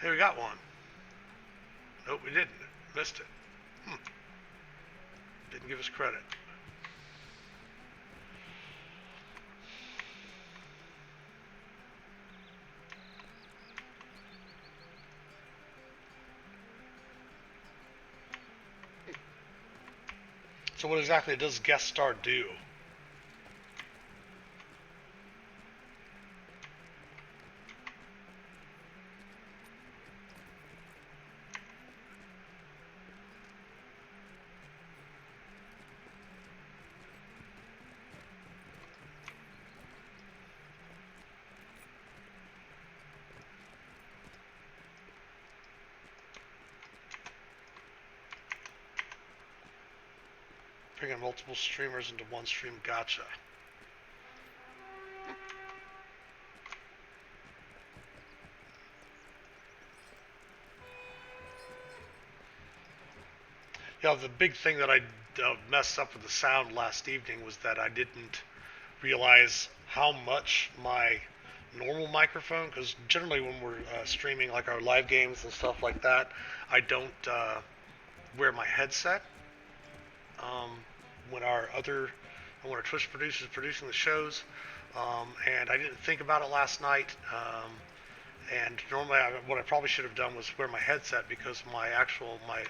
Hey, we got one. Nope, we didn't. Missed it. Didn't give us credit. So what exactly does guest star do? Bringing multiple streamers into one stream, gotcha. Yeah, the big thing that I messed up with the sound last evening was that I didn't realize how much my normal microphone, because generally when we're streaming like our live games and stuff like that, I don't wear my headset. When our Twitch producer is producing the shows, and I didn't think about it last night. And normally, what I probably should have done was wear my headset because my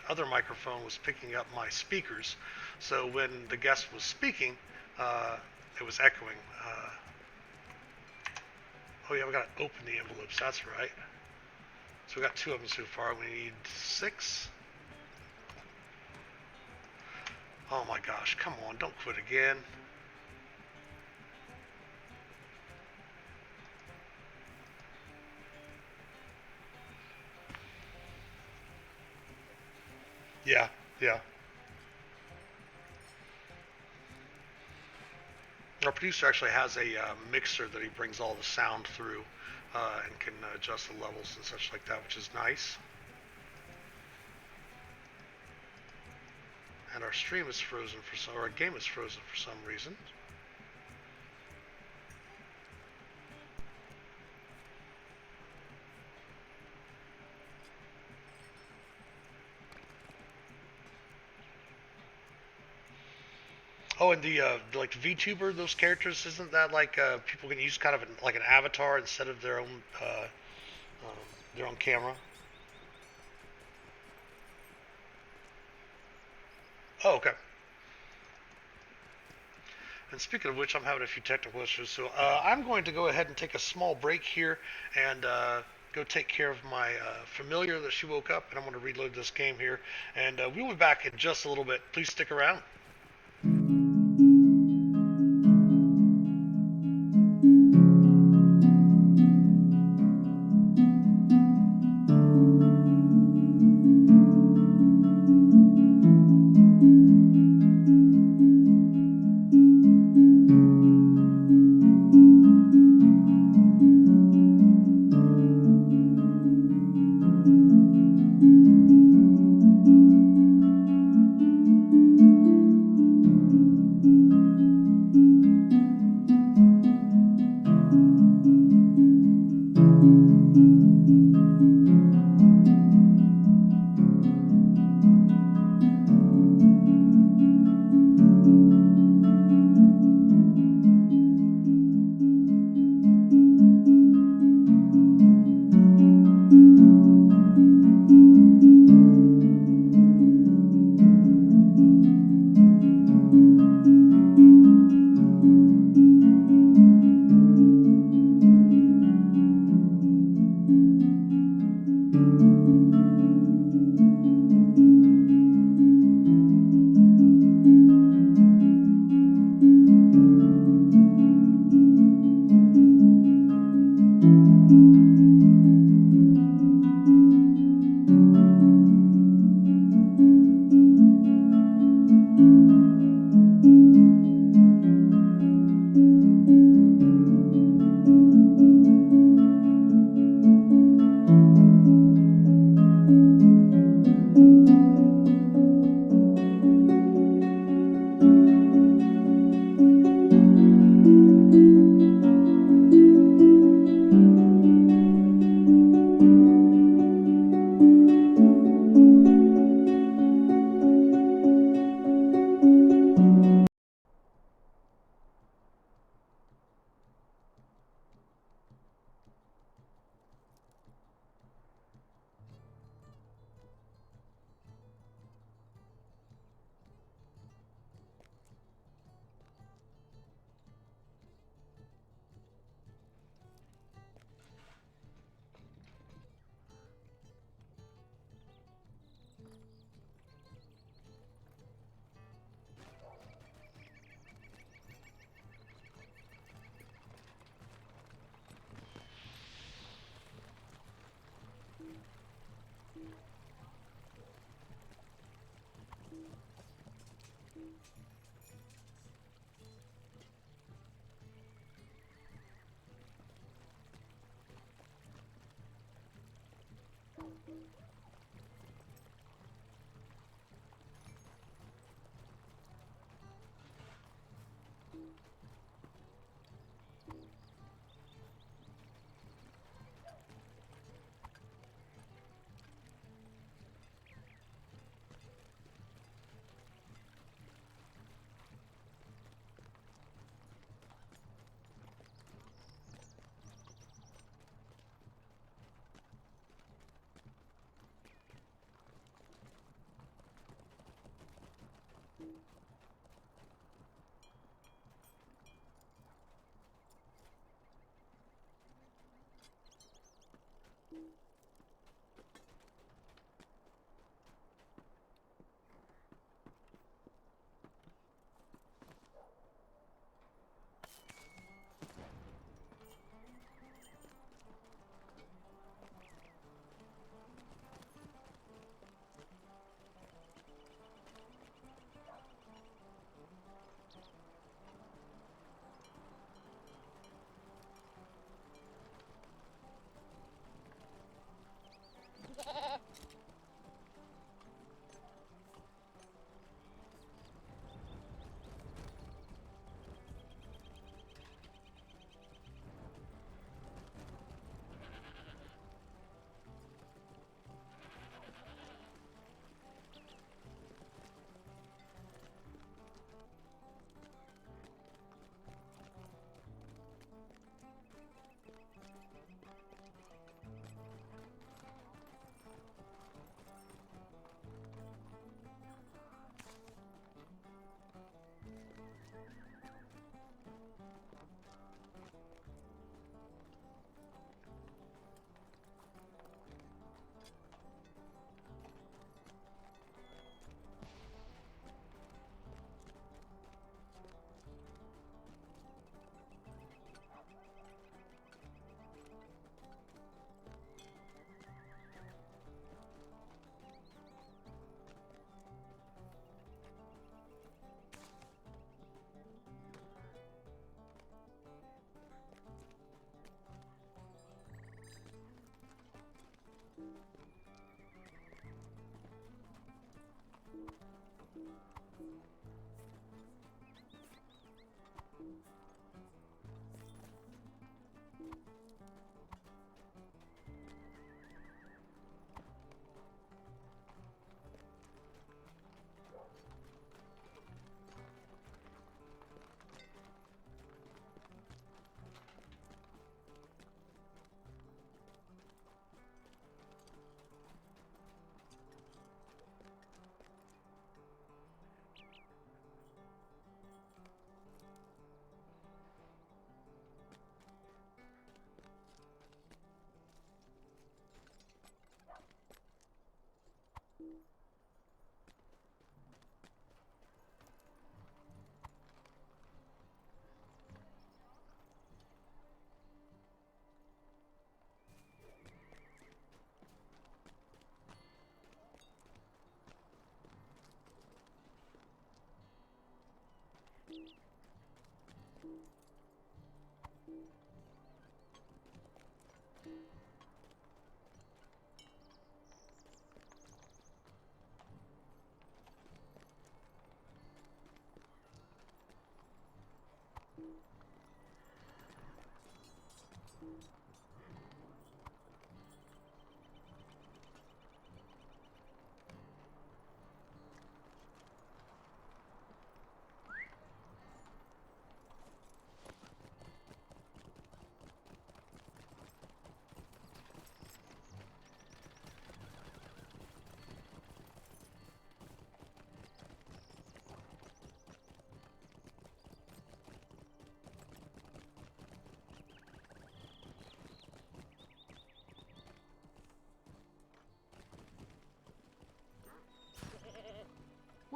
other microphone was picking up my speakers. So when the guest was speaking, it was echoing. Oh yeah, we got to open the envelopes. That's right. So we got 2 of them so far. We need 6. Oh my gosh, come on, don't quit again. Yeah, yeah. Our producer actually has a mixer that he brings all the sound through and can adjust the levels and such like that, which is nice. And our stream is frozen or our game is frozen for some reason. Oh, and the like VTuber, those characters, isn't that like people can use kind of like an avatar instead of their own camera? Oh, okay. And speaking of which, I'm having a few technical issues, so I'm going to go ahead and take a small break here and go take care of my familiar that she woke up, and I'm going to reload this game here, and we'll be back in just a little bit. Please stick around.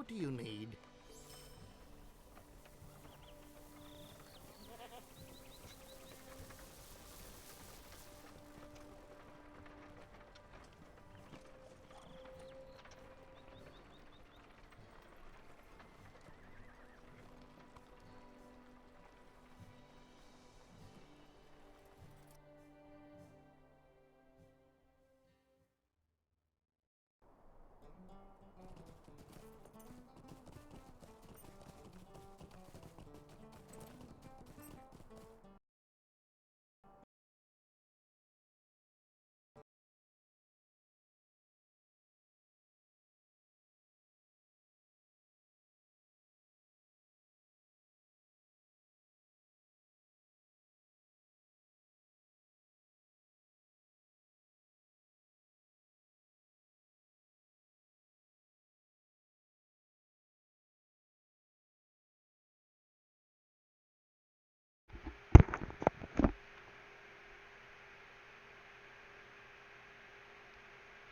What do you need?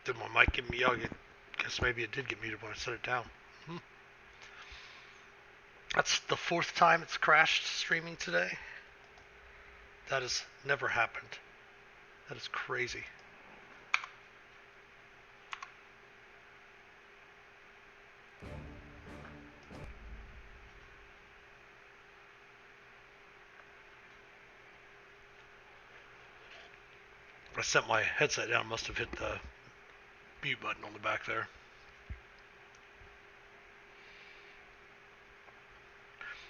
Did my mic get me? I guess maybe it did get muted when I set it down. Hmm. That's the 4th time it's crashed streaming today. That has never happened. That is crazy. I set my headset down, must have hit the mute button on the back there.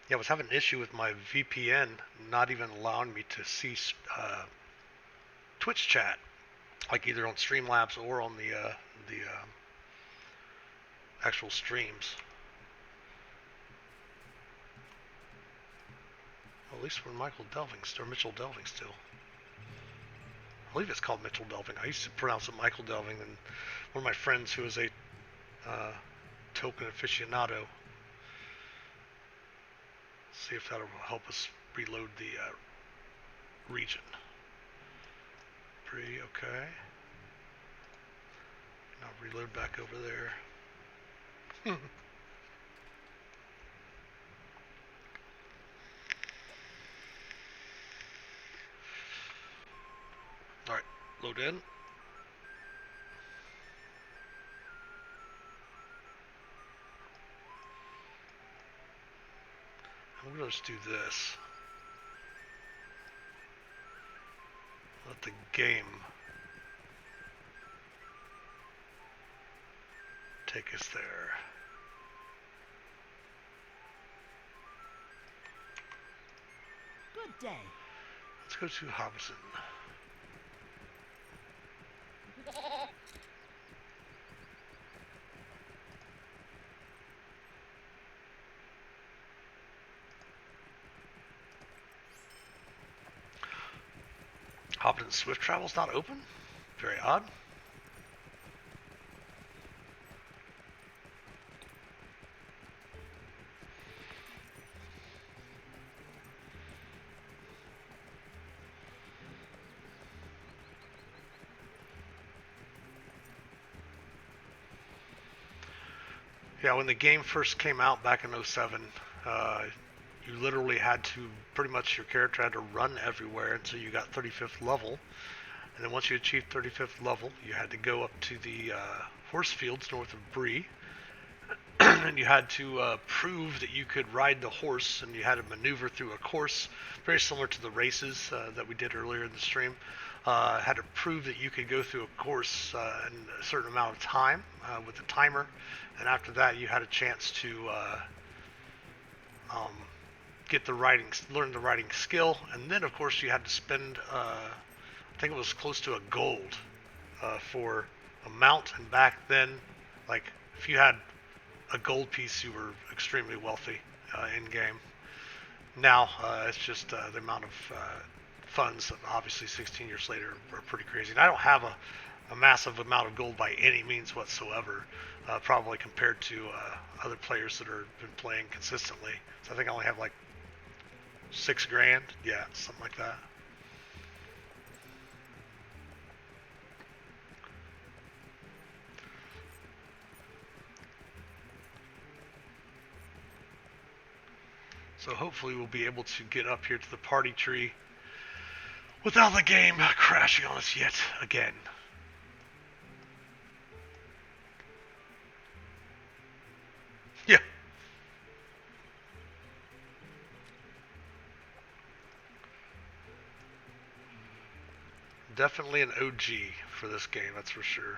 Yeah, I was having an issue with my VPN not even allowing me to see Twitch chat, like either on Streamlabs or on the actual streams. Well, at least we're Mitchell Delving still. I believe it's called Mitchell Delving. I used to pronounce it Michael Delving, and one of my friends who is a token aficionado. See if that'll help us reload the region. Okay. Now reload back over there. Alright, load in. I'm gonna just do this. Let the game take us there. Good day. Let's go to Hobson. Hobson Swift Travel's not open? Very odd. Yeah, when the game first came out back in 07, you literally had to, pretty much your character had to run everywhere until you got 35th level. And then once you achieved 35th level, you had to go up to the horse fields north of Bree. And you had to prove that you could ride the horse, and you had to maneuver through a course very similar to the races that we did earlier in the stream. Had to prove that you could go through a course in a certain amount of time with a timer, and after that you had a chance to get the learn the riding skill, and then of course you had to spend I think it was close to a gold for a mount, and back then, like, if you had a gold piece, you were extremely wealthy in game. Now it's just the amount of funds, obviously 16 years later, are pretty crazy. And I don't have a massive amount of gold by any means whatsoever, probably compared to other players that are been playing consistently. So I think I only have like 6 grand, yeah, something like that. So hopefully we'll be able to get up here to the party tree without the game crashing on us yet again. Yeah. Definitely an OG for this game, that's for sure.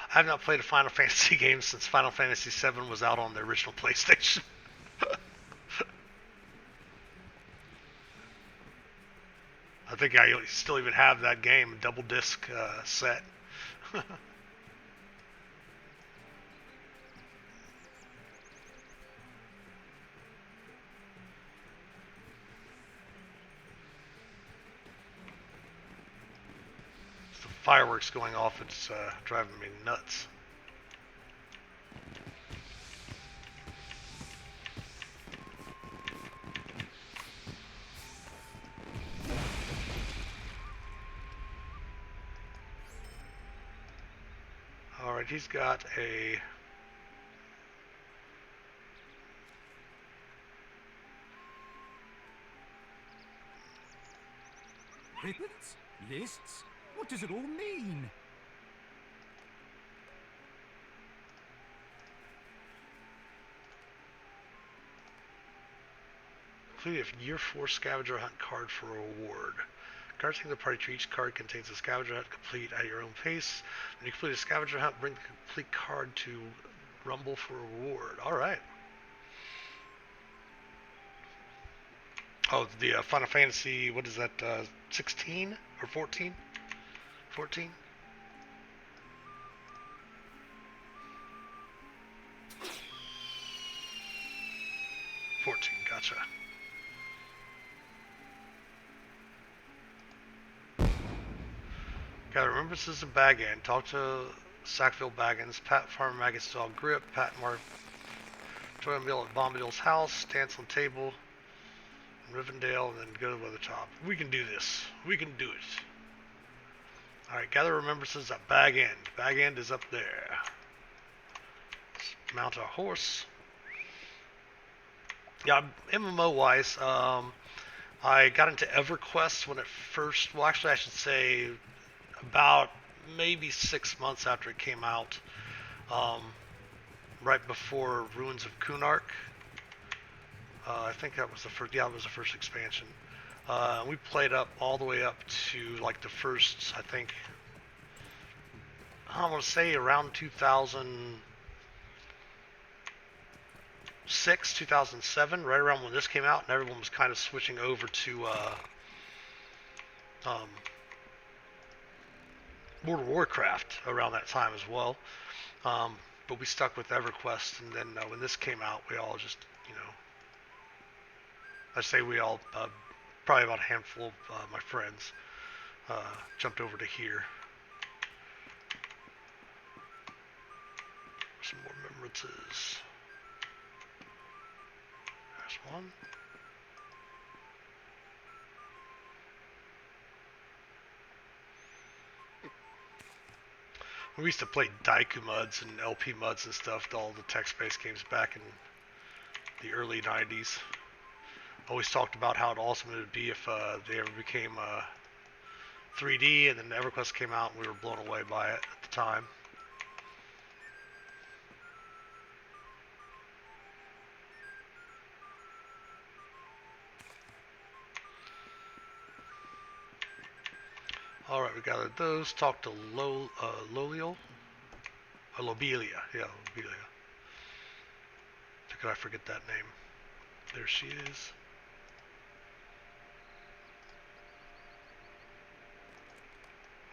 I have not played a Final Fantasy game since Final Fantasy VII was out on the original PlayStation. I think I still even have that game, double disc set. The fireworks going off, it's driving me nuts. Alright, he's got a... Ribbons? Lists? What does it all mean? Include a year 4 scavenger hunt card for a reward. Cards take the party tree. Each card contains a scavenger hunt complete at your own pace. When you complete a scavenger hunt, bring the complete card to Rumble for a reward. Alright. Oh, the Final Fantasy, what is that, 16 or 14? 14? Gotcha. Gather remembrances in Bag End. Talk to Sackville Baggins. Pat Farmer Maggot's dog Grip. Pat Mark. Enjoy a meal at Bombadil's house. Dance on table in Rivendell, and then go to Weathertop. We can do this. We can do it. Alright, gather remembrances at Bag End. Bag End is up there. Let's mount our horse. Yeah, MMO-wise, I got into EverQuest when it first, well actually I should say about maybe 6 months after it came out, right before Ruins of Kunark. I think that was the first, yeah, it was the first expansion. We played up all the way up to like the first, I think, I want to say around 2006, 2007, right around when this came out, and everyone was kind of switching over to World of Warcraft around that time as well. But we stuck with EverQuest, and then when this came out, we all just, you know, I say we all, probably about a handful of my friends, jumped over to here. Some more remembrances. There's one. We used to play Daiku Muds and LP Muds and stuff, all the text-based games back in the early 90s. Always talked about how awesome it would be if they ever became 3D, and then EverQuest came out and we were blown away by it at the time. Alright, we gathered those. Talked to Loliel. Lobelia. Yeah, Lobelia. How could I forget that name? There she is.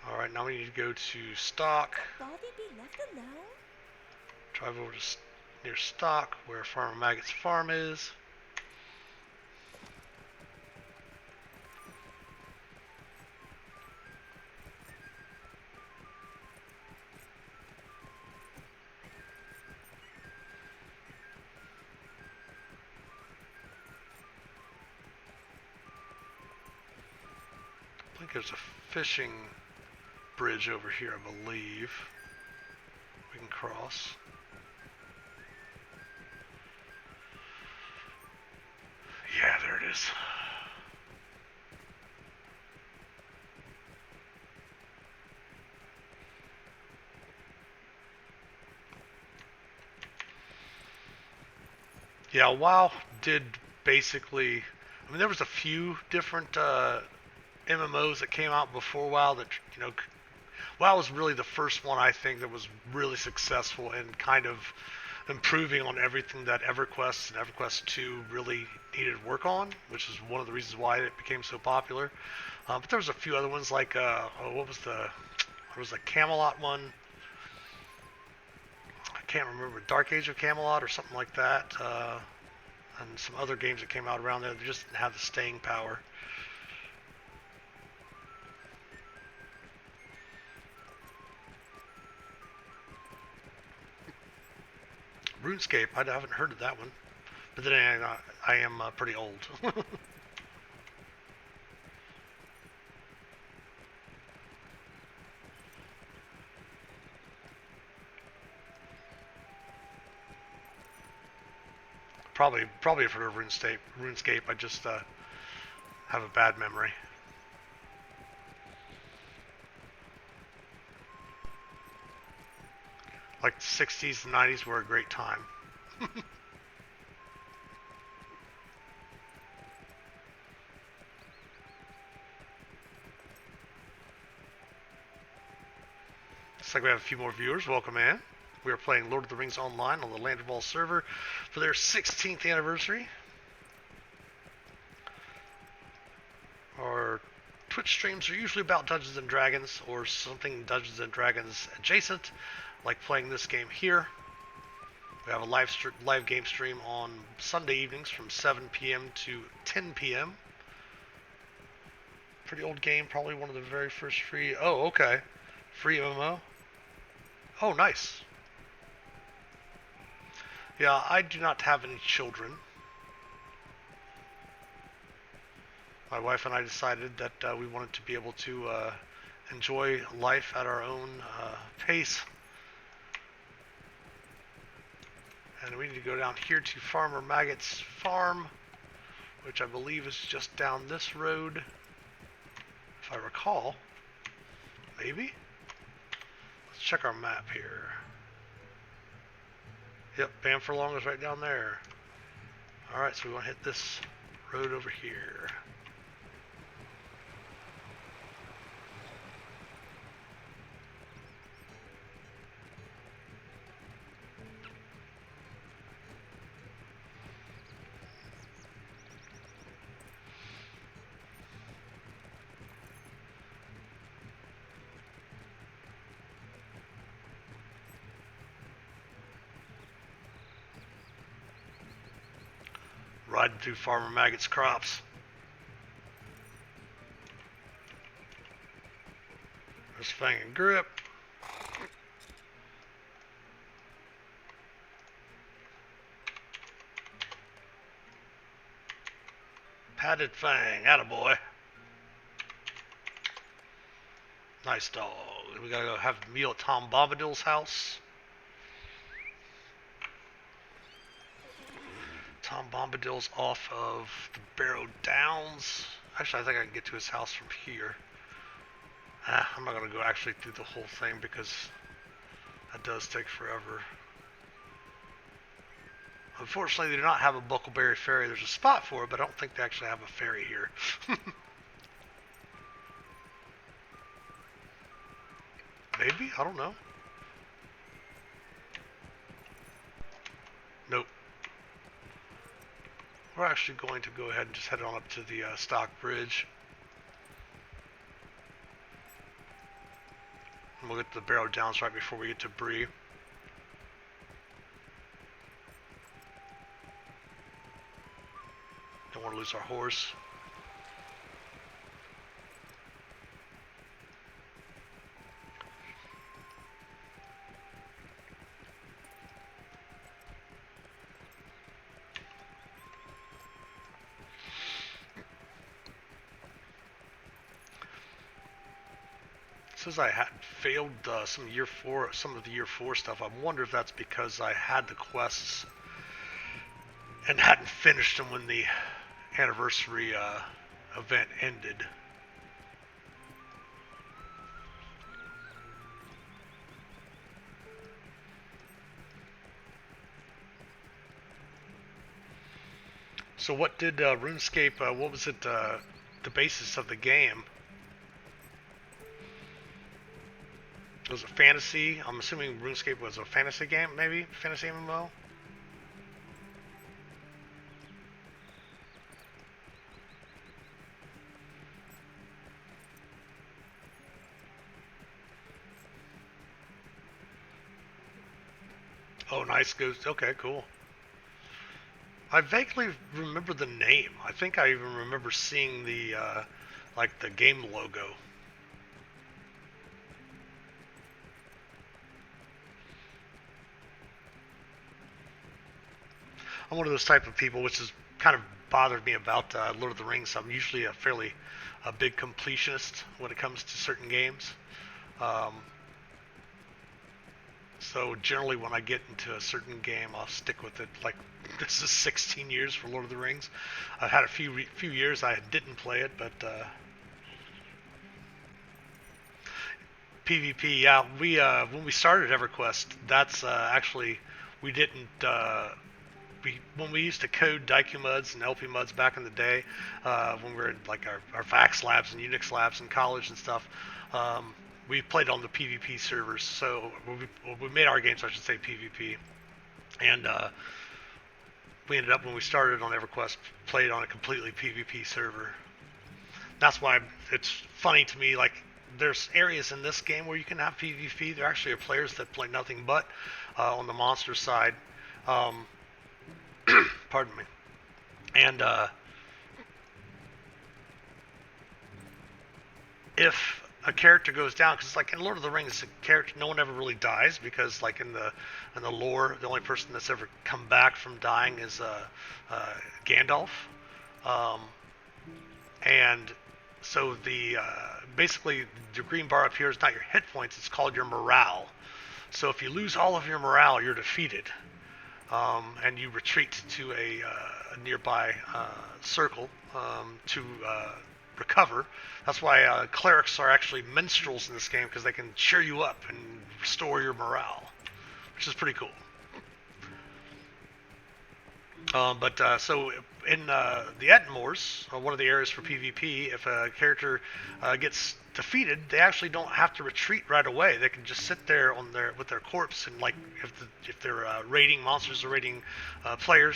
Alright, now we need to go to Stock. Body be left alone? Drive over to near Stock, where Farmer Maggot's farm is. I think there's a fishing bridge over here, I believe. We can cross. Yeah, there it is. Yeah, WoW did basically... I mean, there was a few different MMOs that came out before WoW that, you know... WoW was really the first one, I think, that was really successful in kind of improving on everything that EverQuest and EverQuest 2 really needed work on, which is one of the reasons why it became so popular. But there was a few other ones like, what was the... There was a Camelot one. I can't remember, Dark Age of Camelot or something like that, and some other games that came out around there that just didn't have the staying power. RuneScape, I haven't heard of that one, but then I am pretty old. Probably have heard of RuneScape. I just have a bad memory. Like the 60s and 90s were a great time. Looks like we have a few more viewers. Welcome in. We are playing Lord of the Rings Online on the Land Ball server for their 16th anniversary. Our Twitch streams are usually about Dungeons and Dragons or something Dungeons and Dragons adjacent, like playing this game here. We have a live game stream on Sunday evenings from 7 p.m. to 10 p.m. Pretty old game, probably one of the very first free... Oh, okay. Free MMO. Oh, nice. Yeah, I do not have any children. My wife and I decided that we wanted to be able to enjoy life at our own pace. And we need to go down here to Farmer Maggot's farm, which I believe is just down this road, if I recall. Maybe? Let's check our map here. Yep, Bamfurlong is right down there. Alright, so we want to hit this road over here. Riding through Farmer Maggot's crops. There's Fang and Grip. Padded Fang, attaboy. Nice dog. We gotta go have a meal at Tom Bombadil's house. Tom Bombadil's off of the Barrow Downs. Actually, I think I can get to his house from here. I'm not going to go actually through the whole thing because that does take forever. Unfortunately, they do not have a Buckleberry Ferry. There's a spot for it, but I don't think they actually have a ferry here. Maybe? I don't know. Nope. We're actually going to go ahead and just head on up to the Stock Bridge. And we'll get to the Barrow Downs right before we get to Bree. Don't want to lose our horse. says I had failed some of the year 4 stuff. I wonder if that's because I had the quests and hadn't finished them when the anniversary event ended. So what did RuneScape, what was it, the basis of the game? Was it fantasy? I'm assuming RuneScape was a fantasy game, maybe? Fantasy MMO? Oh, nice Ghost. Okay, cool. I vaguely remember the name. I think I even remember seeing the, like the game logo. I'm one of those type of people, which has kind of bothered me about Lord of the Rings. I'm usually a big completionist when it comes to certain games. So generally when I get into a certain game, I'll stick with it. Like, this is 16 years for Lord of the Rings. I've had a few years I didn't play it, but PvP, yeah, we when we started EverQuest, that's actually, we didn't when we used to code Daiku Muds and LP Muds back in the day, when we were in like our Vax labs and Unix labs in college and stuff, we played on the PvP servers. So we made our games, I should say, PvP, and we ended up, when we started on EverQuest, played on a completely PvP server. That's why it's funny to me, like, there's areas in this game where you can have PvP. There actually are players that play nothing but on the monster side. Pardon me. And if a character goes down, because like in Lord of the Rings, a character, no one ever really dies, because like in the lore, the only person that's ever come back from dying is Gandalf, and so the basically the green bar up here is not your hit points; it's called your morale. So if you lose all of your morale, you're defeated, and you retreat to a nearby circle to recover. That's why clerics are actually minstrels in this game, because they can cheer you up and restore your morale, which is pretty cool. So in the Ettenmoors, one of the areas for PvP, if a character gets defeated, they actually don't have to retreat right away. They can just sit there with their corpse, and like if they're raiding monsters or raiding player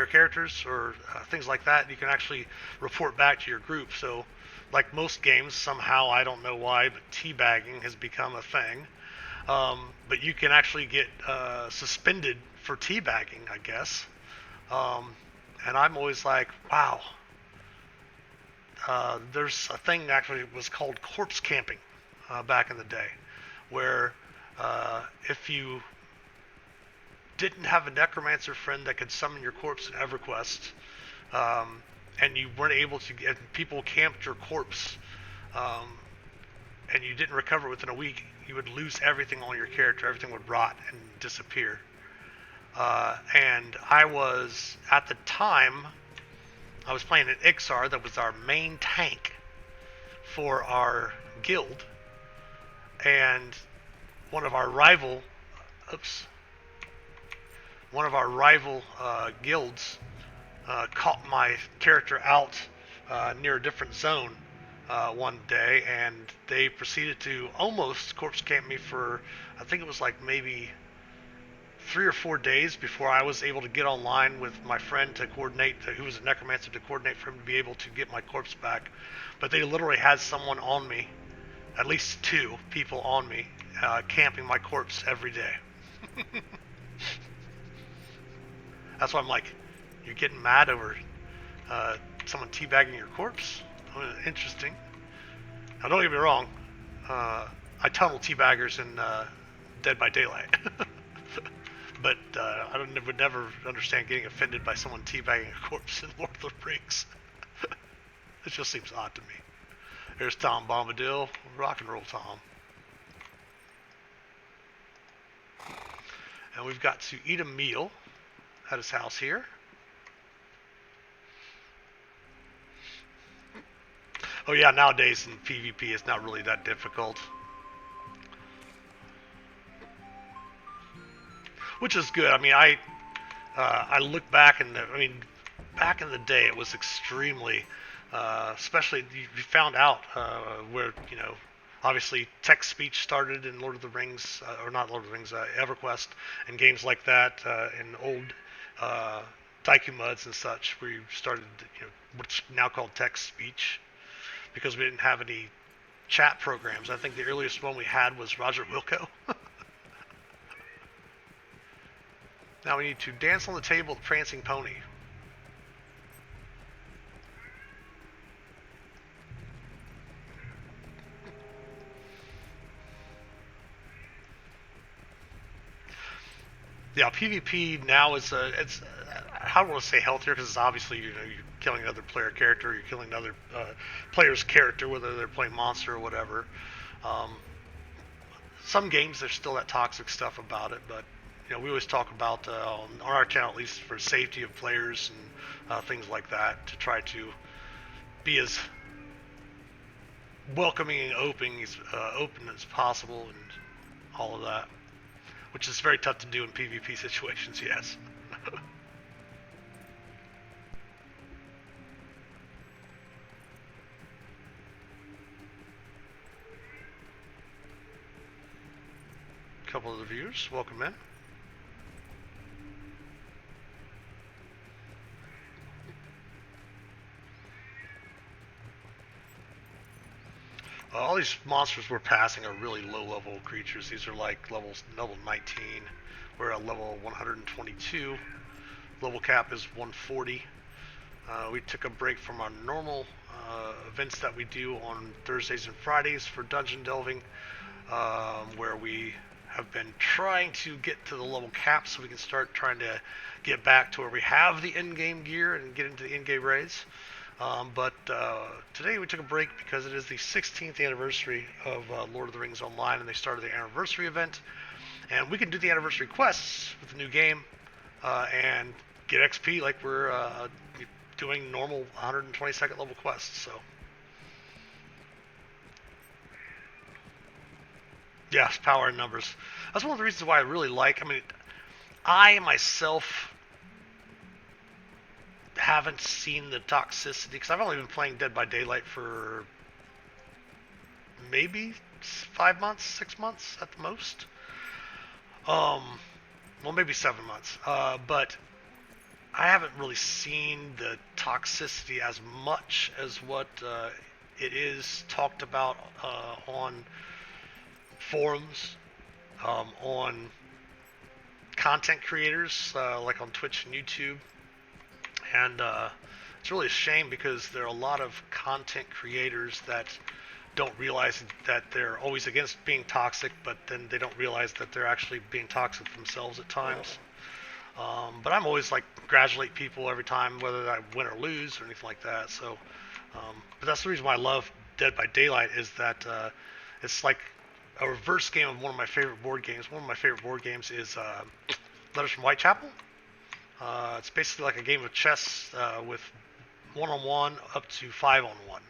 characters or things like that, you can actually report back to your group. So, like most games, somehow, I don't know why, but teabagging has become a thing. But you can actually get suspended for teabagging, I guess. And I'm always like, wow. There's a thing actually was called corpse camping back in the day, where if you didn't have a necromancer friend that could summon your corpse in EverQuest, and you weren't able to get, people camped your corpse, and you didn't recover within a week, you would lose everything on your character. Everything would rot and disappear. And I was, at the time, I was playing an Ixar that was our main tank for our guild, and one of our rival guilds caught my character out near a different zone one day, and they proceeded to almost corpse camp me for, I think it was like maybe 3 or 4 days before I was able to get online with my friend to coordinate, who was a necromancer, to coordinate for him to be able to get my corpse back. But they literally had someone on me, at least 2 people on me, camping my corpse every day. That's why I'm like, you're getting mad over someone teabagging your corpse? I mean, interesting. Now, don't get me wrong, I tunnel teabaggers in Dead by Daylight. But I would never understand getting offended by someone teabagging a corpse in Lord of the Rings. It just seems odd to me. There's Tom Bombadil. Rock and roll, Tom. And we've got to eat a meal at his house here. Oh yeah, nowadays in PvP it's not really that difficult. Which is good. I mean, I look back and back in the day it was extremely, especially you found out where obviously text speech started in Lord of the Rings, or not Lord of the Rings, EverQuest, and games like that, in old Daiku Muds and such, where you started, what's now called text speech, because we didn't have any chat programs. I think the earliest one we had was Roger Wilco. Now we need to dance on the table with Prancing Pony. Yeah, PvP now is it's I don't want to say healthier, because it's obviously you're killing another player character, you're killing another player's character, whether they're playing monster or whatever. Some games there's still that toxic stuff about it, but we always talk about on our channel, at least for safety of players and things like that, to try to be as welcoming and open as possible and all of that. Which is very tough to do in PvP situations, yes. A couple of the viewers, welcome in. All these monsters we're passing are really low-level creatures. These are like level 19. We're at level 122. Level cap is 140. We took a break from our normal events that we do on Thursdays and Fridays for dungeon delving, where we have been trying to get to the level cap so we can start trying to get back to where we have the in-game gear and get into the in-game raids. But today we took a break because it is the 16th anniversary of Lord of the Rings Online, and they started the anniversary event. And we can do the anniversary quests with the new game and get XP like we're doing normal 122nd level quests. So, yes, power in numbers. That's one of the reasons why I really like. I myself haven't seen the toxicity, because I've only been playing Dead by Daylight for maybe 5 months, 6 months at the most. Well, maybe 7 months. But I haven't really seen the toxicity as much as what it is talked about on forums, on content creators like on Twitch and YouTube. And it's really a shame, because there are a lot of content creators that don't realize that they're always against being toxic, but then they don't realize that they're actually being toxic themselves at times. But I'm always like congratulate people every time, whether I win or lose or anything like that. So, but that's the reason why I love Dead by Daylight, is that it's like a reverse game of one of my favorite board games. One of my favorite board games is Letters from Whitechapel. It's basically like a game of chess with 1-on-1 up to 5-on-1,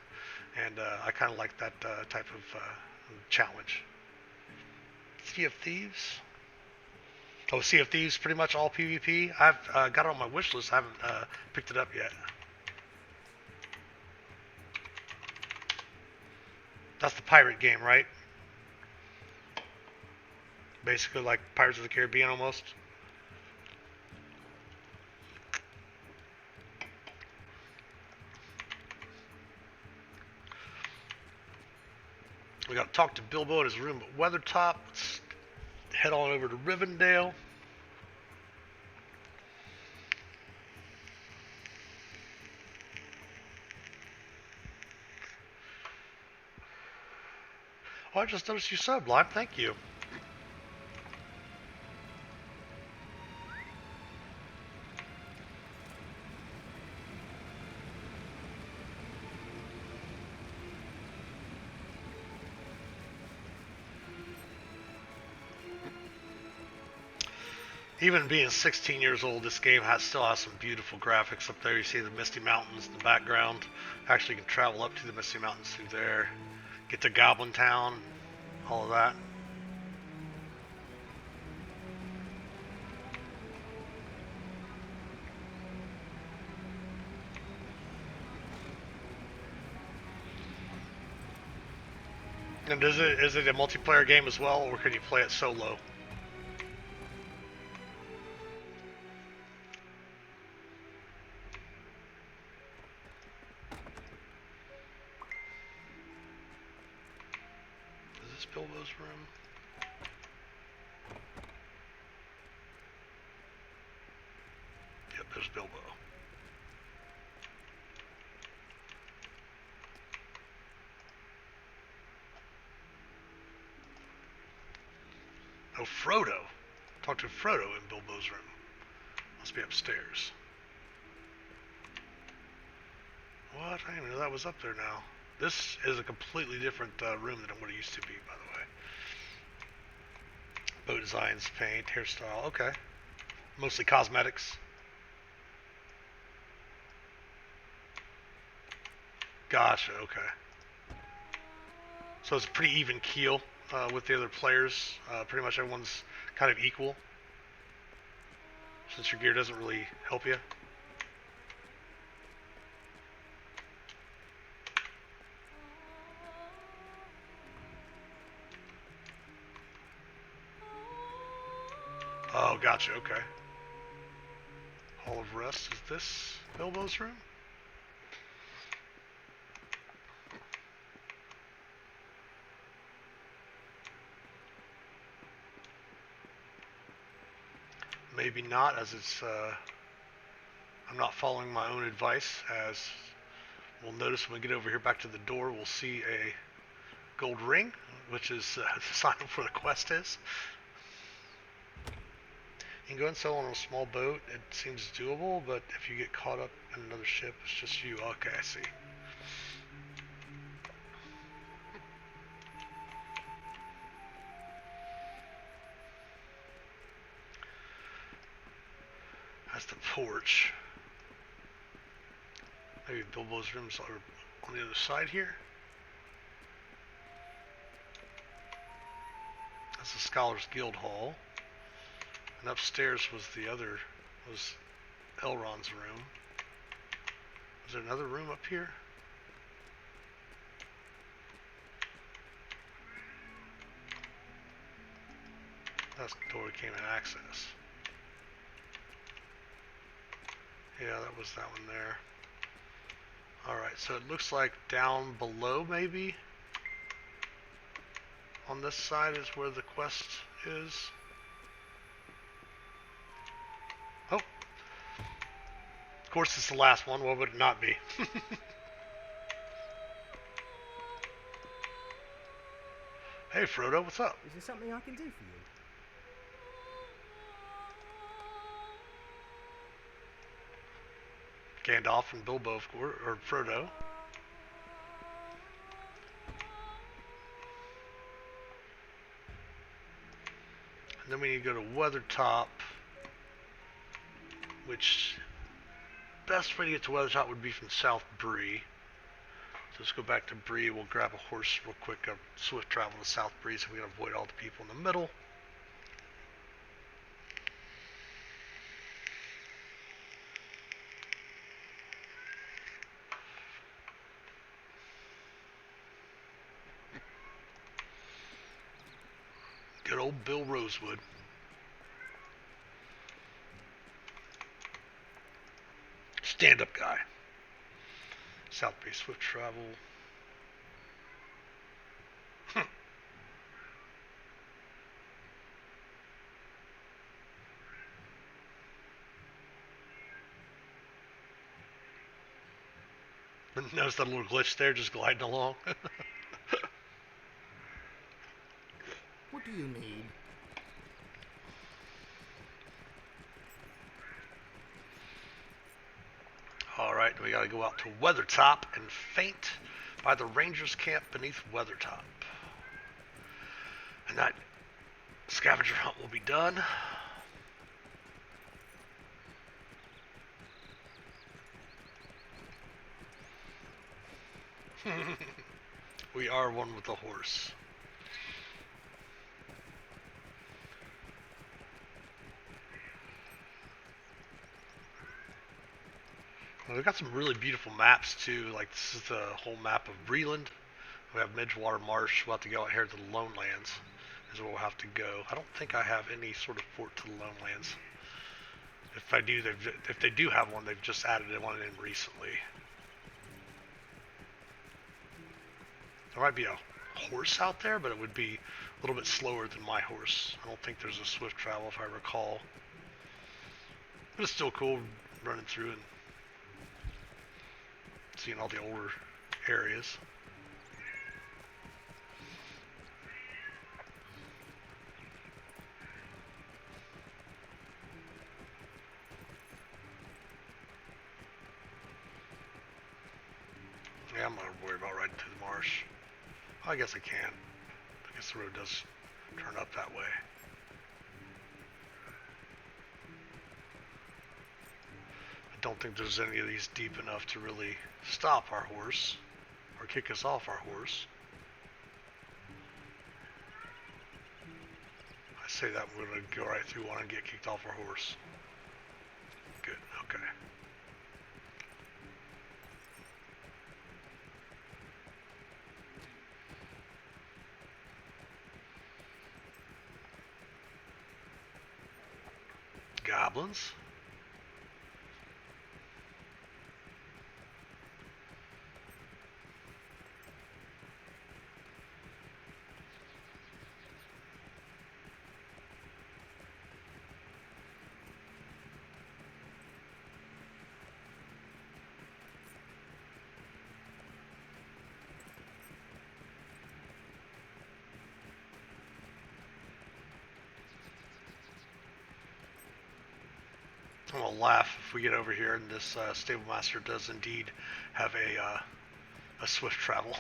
and I kind of like that type of challenge. Sea of Thieves. Oh, Sea of Thieves, pretty much all PvP. I've got it on my wish list. I haven't picked it up yet. That's the pirate game, right? Basically like Pirates of the Caribbean almost. We got to talk to Bilbo in his room at Weathertop. Let's head on over to Rivendell. Oh, I just noticed you subbed, Lime. Thank you. Even being 16 years old, this game still has some beautiful graphics up there. You see the Misty Mountains in the background. Actually, you can travel up to the Misty Mountains through there. Get to Goblin Town, all of that. And is it a multiplayer game as well, or can you play it solo? Is this Bilbo's room? Yep, there's Bilbo. Oh, Frodo. Talk to Frodo in Bilbo's room. Must be upstairs. What? I didn't even know that was up there now. This is a completely different room than what it used to be, by the way. Boat designs, paint, hairstyle. Okay. Mostly cosmetics. Gotcha, okay. So it's a pretty even keel with the other players. Pretty much everyone's kind of equal. Since your gear doesn't really help you. Oh, gotcha, okay. Hall of Rest, is this Bilbo's room? Maybe not, as it's, I'm not following my own advice, as we'll notice when we get over here back to the door, we'll see a gold ring, which is the sign of where the quest is. You can go and sell on a small boat. It seems doable, but if you get caught up in another ship, it's just you. Okay, I see. That's the porch. Maybe Bilbo's rooms are on the other side here. That's the Scholars Guild Hall. And upstairs was Elrond's room. Is there another room up here? That's the door we came in access. Yeah, that was that one there. Alright, so it looks like down below maybe on this side is where the quest is. Oh. Of course it's the last one, what would it not be? Hey Frodo, what's up? Is there something I can do for you? Gandalf and Bilbo, of course, or Frodo. And then we need to go to Weathertop, which best way to get to Weathertop would be from South Bree. So let's go back to Bree. We'll grab a horse real quick, swift travel to South Bree so we can avoid all the people in the middle. Good old Bill Rosewood. Stand-up guy. South Bay Swift Travel. Notice that little glitch there, just gliding along. What do you need? Alright, we gotta go out to Weathertop and faint by the Rangers camp beneath Weathertop. And that scavenger hunt will be done. We are one with the horse. Well, they've got some really beautiful maps too. Like this is the whole map of Breland. We have Midgewater Marsh. We'll have to go out here to the Lone Lands. Is where we'll have to go. I don't think I have any sort of fort to the Lone Lands. If I do, if they do have one, they've just added one in recently. There might be a horse out there, but it would be a little bit slower than my horse. I don't think there's a swift travel if I recall. But it's still cool running through and seeing all the older areas. Yeah, I'm not worried about riding through the marsh. I guess I can. I guess the road does turn up that way. I don't think there's any of these deep enough to really stop our horse or kick us off our horse. I say that we're going to go right through one and get kicked off our horse. Good, okay. Goblins. I'm gonna laugh if we get over here and this stable master does indeed have a swift travel.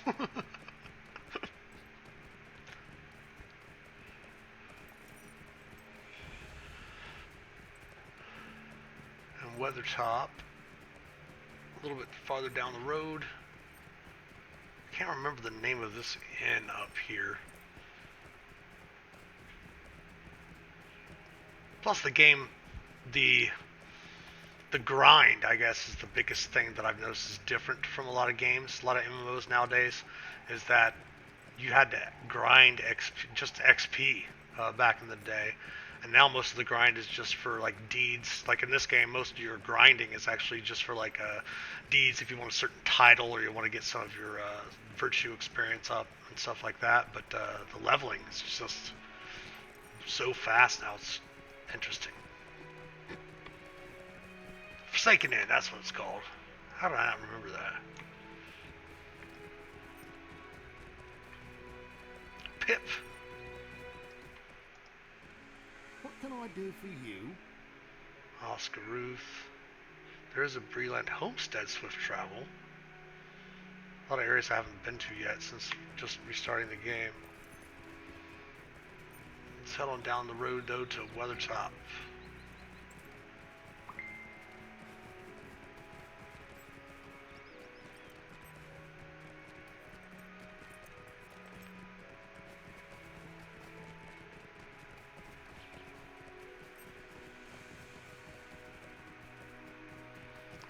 And Weathertop, a little bit farther down the road. I can't remember the name of this inn up here. Plus the game, the grind, I guess, is the biggest thing that I've noticed is different from a lot of games. A lot of MMOs nowadays is that you had to grind just XP back in the day, and now most of the grind is just for like deeds. Like in this game, most of your grinding is actually just for like deeds if you want a certain title or you want to get some of your virtue experience up and stuff like that. But the leveling is just so fast now. It's interesting. Forsaken Inn, that's what it's called. How did I not remember that? Pip. What can I do for you? Oscar Ruth. There is a Breland Homestead swift travel. A lot of areas I haven't been to yet since just restarting the game. Let's head on down the road though to Weathertop.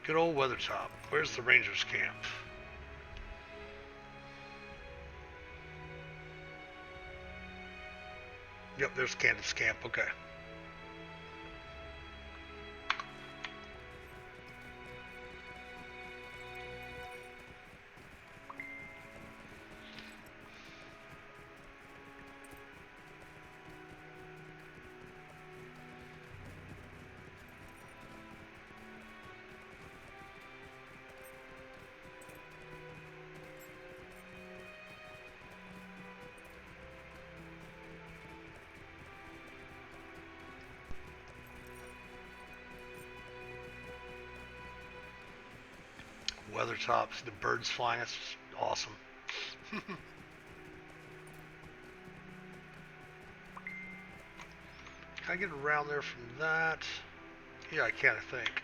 Good old Weathertop. Where's the Rangers camp? Yep, there's Candace camp. Okay. Weathertop, see the birds flying, that's just awesome. Can I get around there from that? Yeah, I can, I think.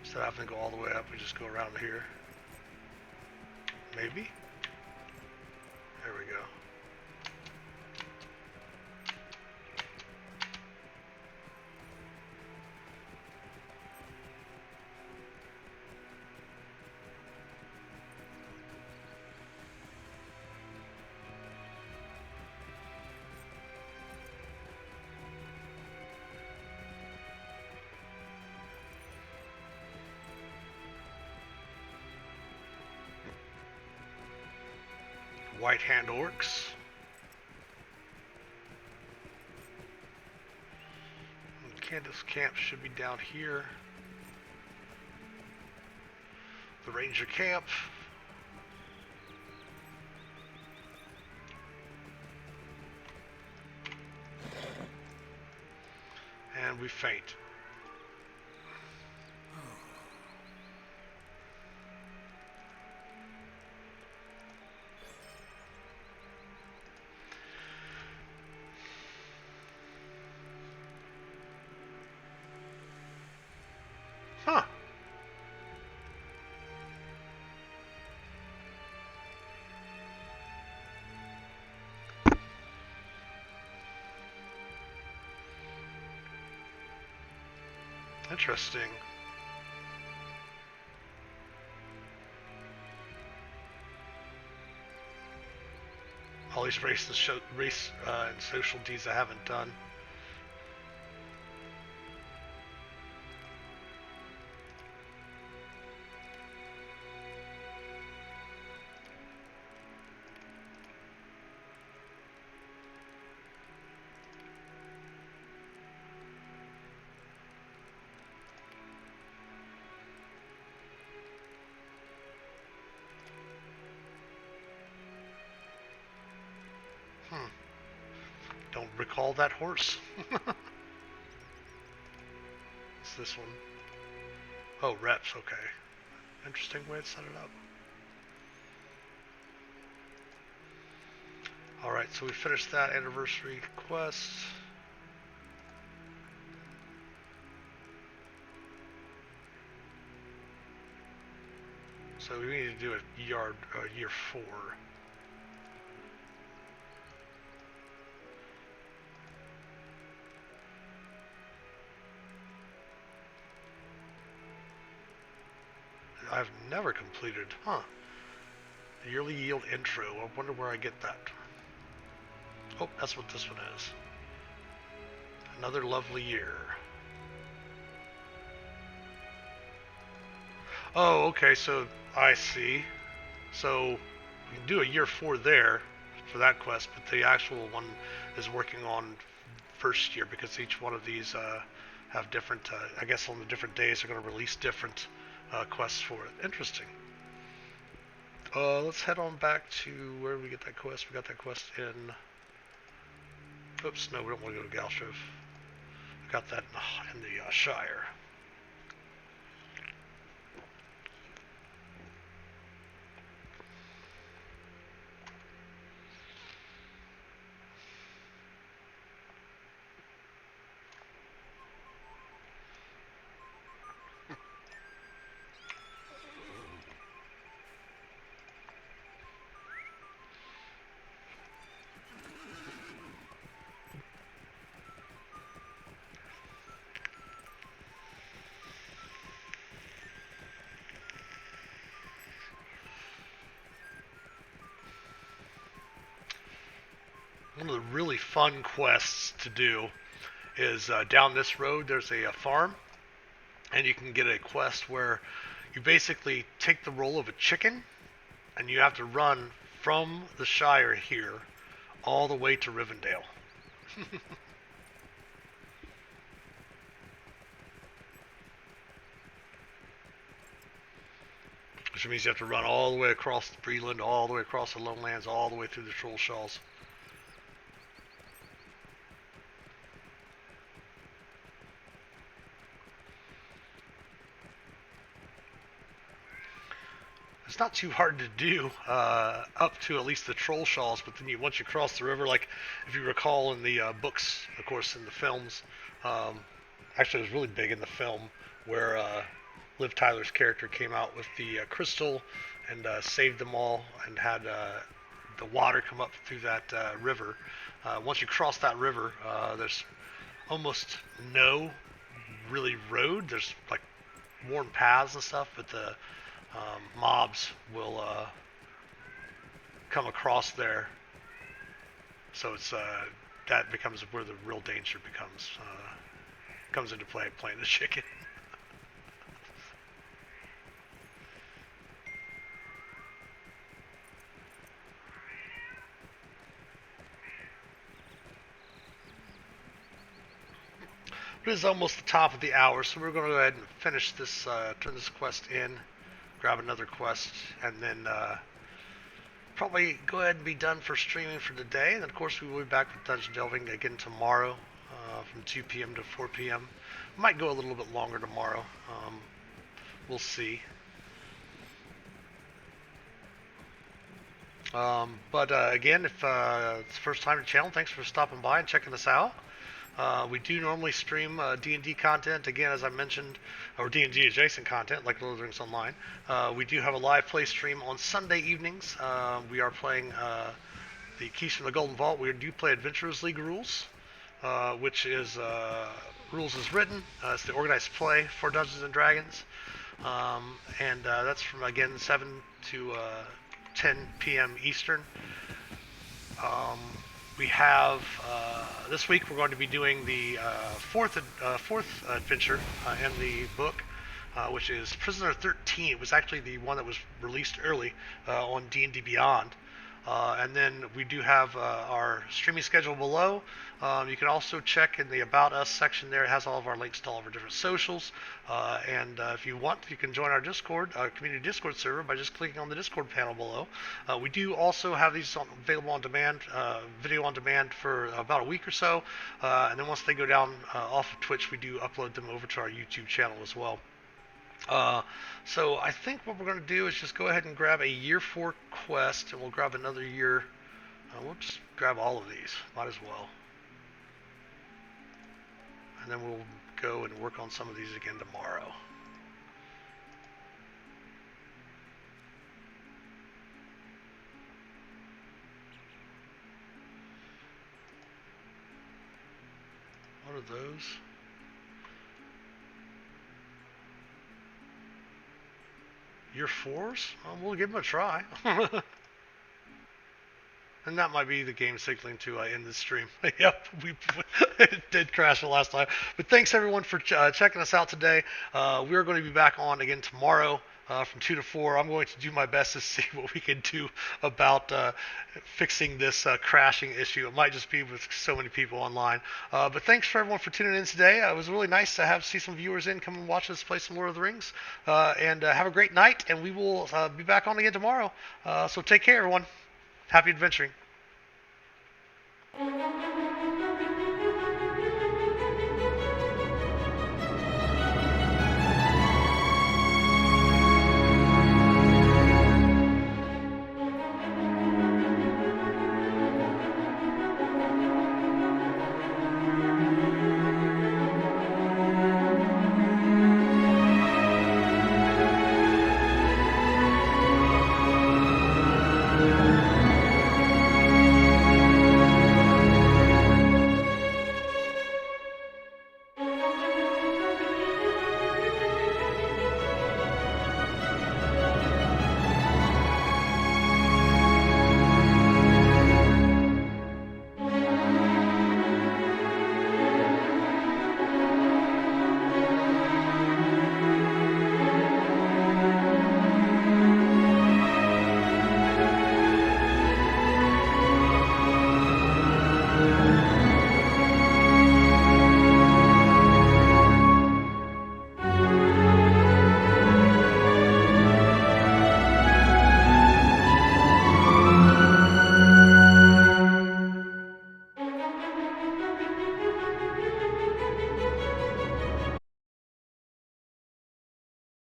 Instead of having to go all the way up, we just go around here. Maybe? There we go. White Hand Orcs. And Candace Camp should be down here. The Ranger Camp. And we faint. Huh. Interesting. All these race and social deeds I haven't done. Don't recall that horse. It's this one. Oh, reps, okay. Interesting way to set it up. Alright, so we finished that anniversary quest. So we need to do a year 4. I've never completed, huh? Yearly yield intro. I wonder where I get that. Oh, that's what this one is. Another lovely year. Oh, okay, so I see. So we can do a year 4 there for that quest, but the actual one is working on first year because each one of these have different, I guess on the different days they're going to release different quests for it. Interesting. Let's head on back to where we get that quest. We got that quest in... Oops, no, we don't want to go to Galstroth. We got that in the Shire. One of the really fun quests to do is down this road there's a farm, and you can get a quest where you basically take the role of a chicken and you have to run from the Shire here all the way to Rivendell. Which means you have to run all the way across the Breland, all the way across the Lowlands, all the way through the Troll Shalls. It's not too hard to do up to at least the Troll Shalls, but then once you cross the river, like if you recall in the books, of course in the films, actually it was really big in the film where Liv Tyler's character came out with the crystal and saved them all and had the water come up through that river. Once you cross that river, there's almost no really road. There's like worn paths and stuff, but the mobs will come across there. So it's that becomes where the real danger comes into play, playing the chicken. It is almost the top of the hour, so we're going to go ahead and finish this, turn this quest in, grab another quest, and then probably go ahead and be done for streaming for today. And then, of course, we will be back with Dungeon Delving again tomorrow from 2 p.m. to 4 p.m. Might go a little bit longer tomorrow. We'll see. But again, if it's the first time to the channel, thanks for stopping by and checking us out. We do normally stream D&D content, again, as I mentioned, or D&D adjacent content, like Lord of the Rings Online. We do have a live play stream on Sunday evenings. We are playing the Keys from the Golden Vault. We do play Adventurers League rules, which is rules as written. It's the organized play for Dungeons & Dragons. And that's from, again, 7 to 10 p.m. Eastern. We have this week we're going to be doing the fourth adventure in the book, which is Prisoner 13. It was actually the one that was released early on D&D Beyond. And then we do have our streaming schedule below. You can also check in the About Us section there. It has all of our links to all of our different socials. And if you want, you can join our Discord, community Discord server by just clicking on the Discord panel below. We do also have these available on demand, video on demand for about a week or so. And then once they go down off of Twitch, we do upload them over to our YouTube channel as well. So I think what we're going to do is just go ahead and grab a year 4 quest, and we'll grab another year. We'll just grab all of these, might as well. And then we'll go and work on some of these again tomorrow. What are those? Year 4s? We'll give them a try. And that might be the game signaling to end the stream. Yep, it did crash the last time. But thanks everyone for checking us out today. We're going to be back on again tomorrow from 2 to 4. I'm going to do my best to see what we can do about fixing this crashing issue. It might just be with so many people online. But thanks for everyone for tuning in today. It was really nice to see some viewers come and watch us play some Lord of the Rings. And have a great night, and we will be back on again tomorrow. So take care, everyone. Happy adventuring.